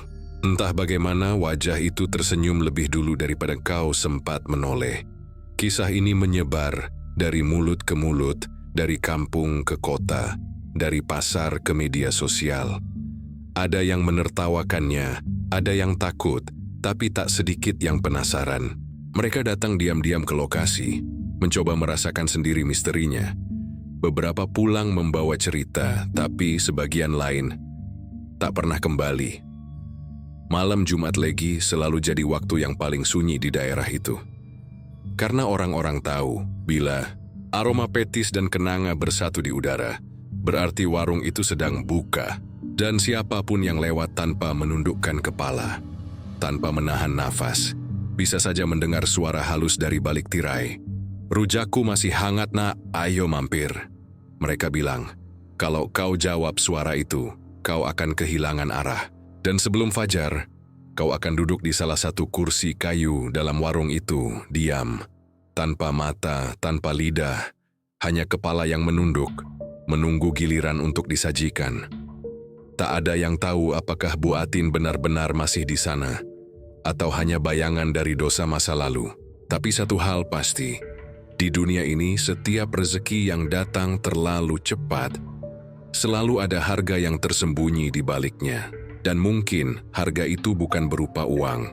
Entah bagaimana wajah itu tersenyum lebih dulu daripada kau sempat menoleh. Kisah ini menyebar dari mulut ke mulut, dari kampung ke kota, dari pasar ke media sosial. Ada yang menertawakannya, ada yang takut, tapi tak sedikit yang penasaran. Mereka datang diam-diam ke lokasi, mencoba merasakan sendiri misterinya. Beberapa pulang membawa cerita, tapi sebagian lain tak pernah kembali. Malam Jumat Legi selalu jadi waktu yang paling sunyi di daerah itu. Karena orang-orang tahu, bila aroma petis dan kenanga bersatu di udara, berarti warung itu sedang buka, dan siapapun yang lewat tanpa menundukkan kepala, tanpa menahan nafas, bisa saja mendengar suara halus dari balik tirai. "Rujakku masih hangat, nak, ayo mampir." Mereka bilang, kalau kau jawab suara itu, kau akan kehilangan arah. Dan sebelum fajar, kau akan duduk di salah satu kursi kayu dalam warung itu, diam, tanpa mata, tanpa lidah, hanya kepala yang menunduk, menunggu giliran untuk disajikan. Tak ada yang tahu apakah Bu Atin benar-benar masih di sana, atau hanya bayangan dari dosa masa lalu. Tapi satu hal pasti, di dunia ini setiap rezeki yang datang terlalu cepat, selalu ada harga yang tersembunyi di baliknya. Dan mungkin harga itu bukan berupa uang.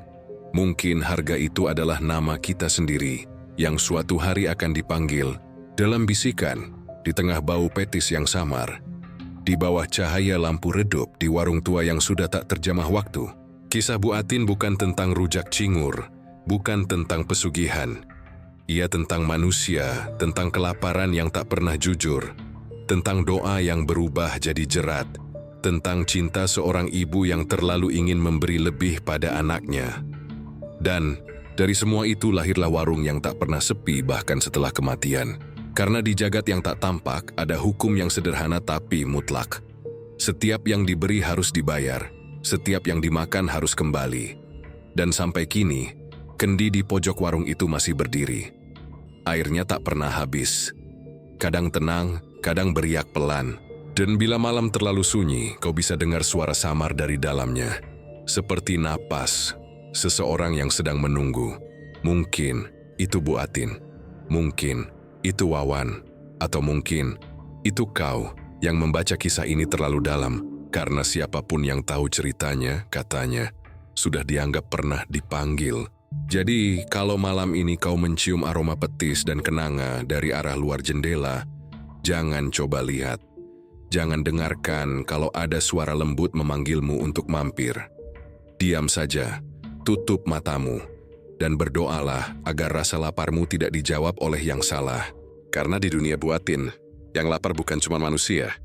Mungkin harga itu adalah nama kita sendiri yang suatu hari akan dipanggil dalam bisikan di tengah bau petis yang samar, di bawah cahaya lampu redup di warung tua yang sudah tak terjamah waktu. Kisah Bu Atin bukan tentang rujak cingur, bukan tentang pesugihan. Ia tentang manusia, tentang kelaparan yang tak pernah jujur, tentang doa yang berubah jadi jerat, tentang cinta seorang ibu yang terlalu ingin memberi lebih pada anaknya. Dan dari semua itu lahirlah warung yang tak pernah sepi bahkan setelah kematian. Karena di jagat yang tak tampak ada hukum yang sederhana tapi mutlak. Setiap yang diberi harus dibayar, setiap yang dimakan harus kembali. Dan sampai kini, kendi di pojok warung itu masih berdiri. Airnya tak pernah habis. Kadang tenang, kadang beriak pelan. Dan bila malam terlalu sunyi, kau bisa dengar suara samar dari dalamnya. Seperti napas seseorang yang sedang menunggu. Mungkin itu Bu Atin, mungkin itu Wawan, atau mungkin itu kau yang membaca kisah ini terlalu dalam. Karena siapapun yang tahu ceritanya, katanya, sudah dianggap pernah dipanggil. Jadi, kalau malam ini kau mencium aroma petis dan kenanga dari arah luar jendela, jangan coba lihat. Jangan dengarkan kalau ada suara lembut memanggilmu untuk mampir. Diam saja, tutup matamu, dan berdoalah agar rasa laparmu tidak dijawab oleh yang salah. Karena di dunia Bu Atin, yang lapar bukan cuma manusia,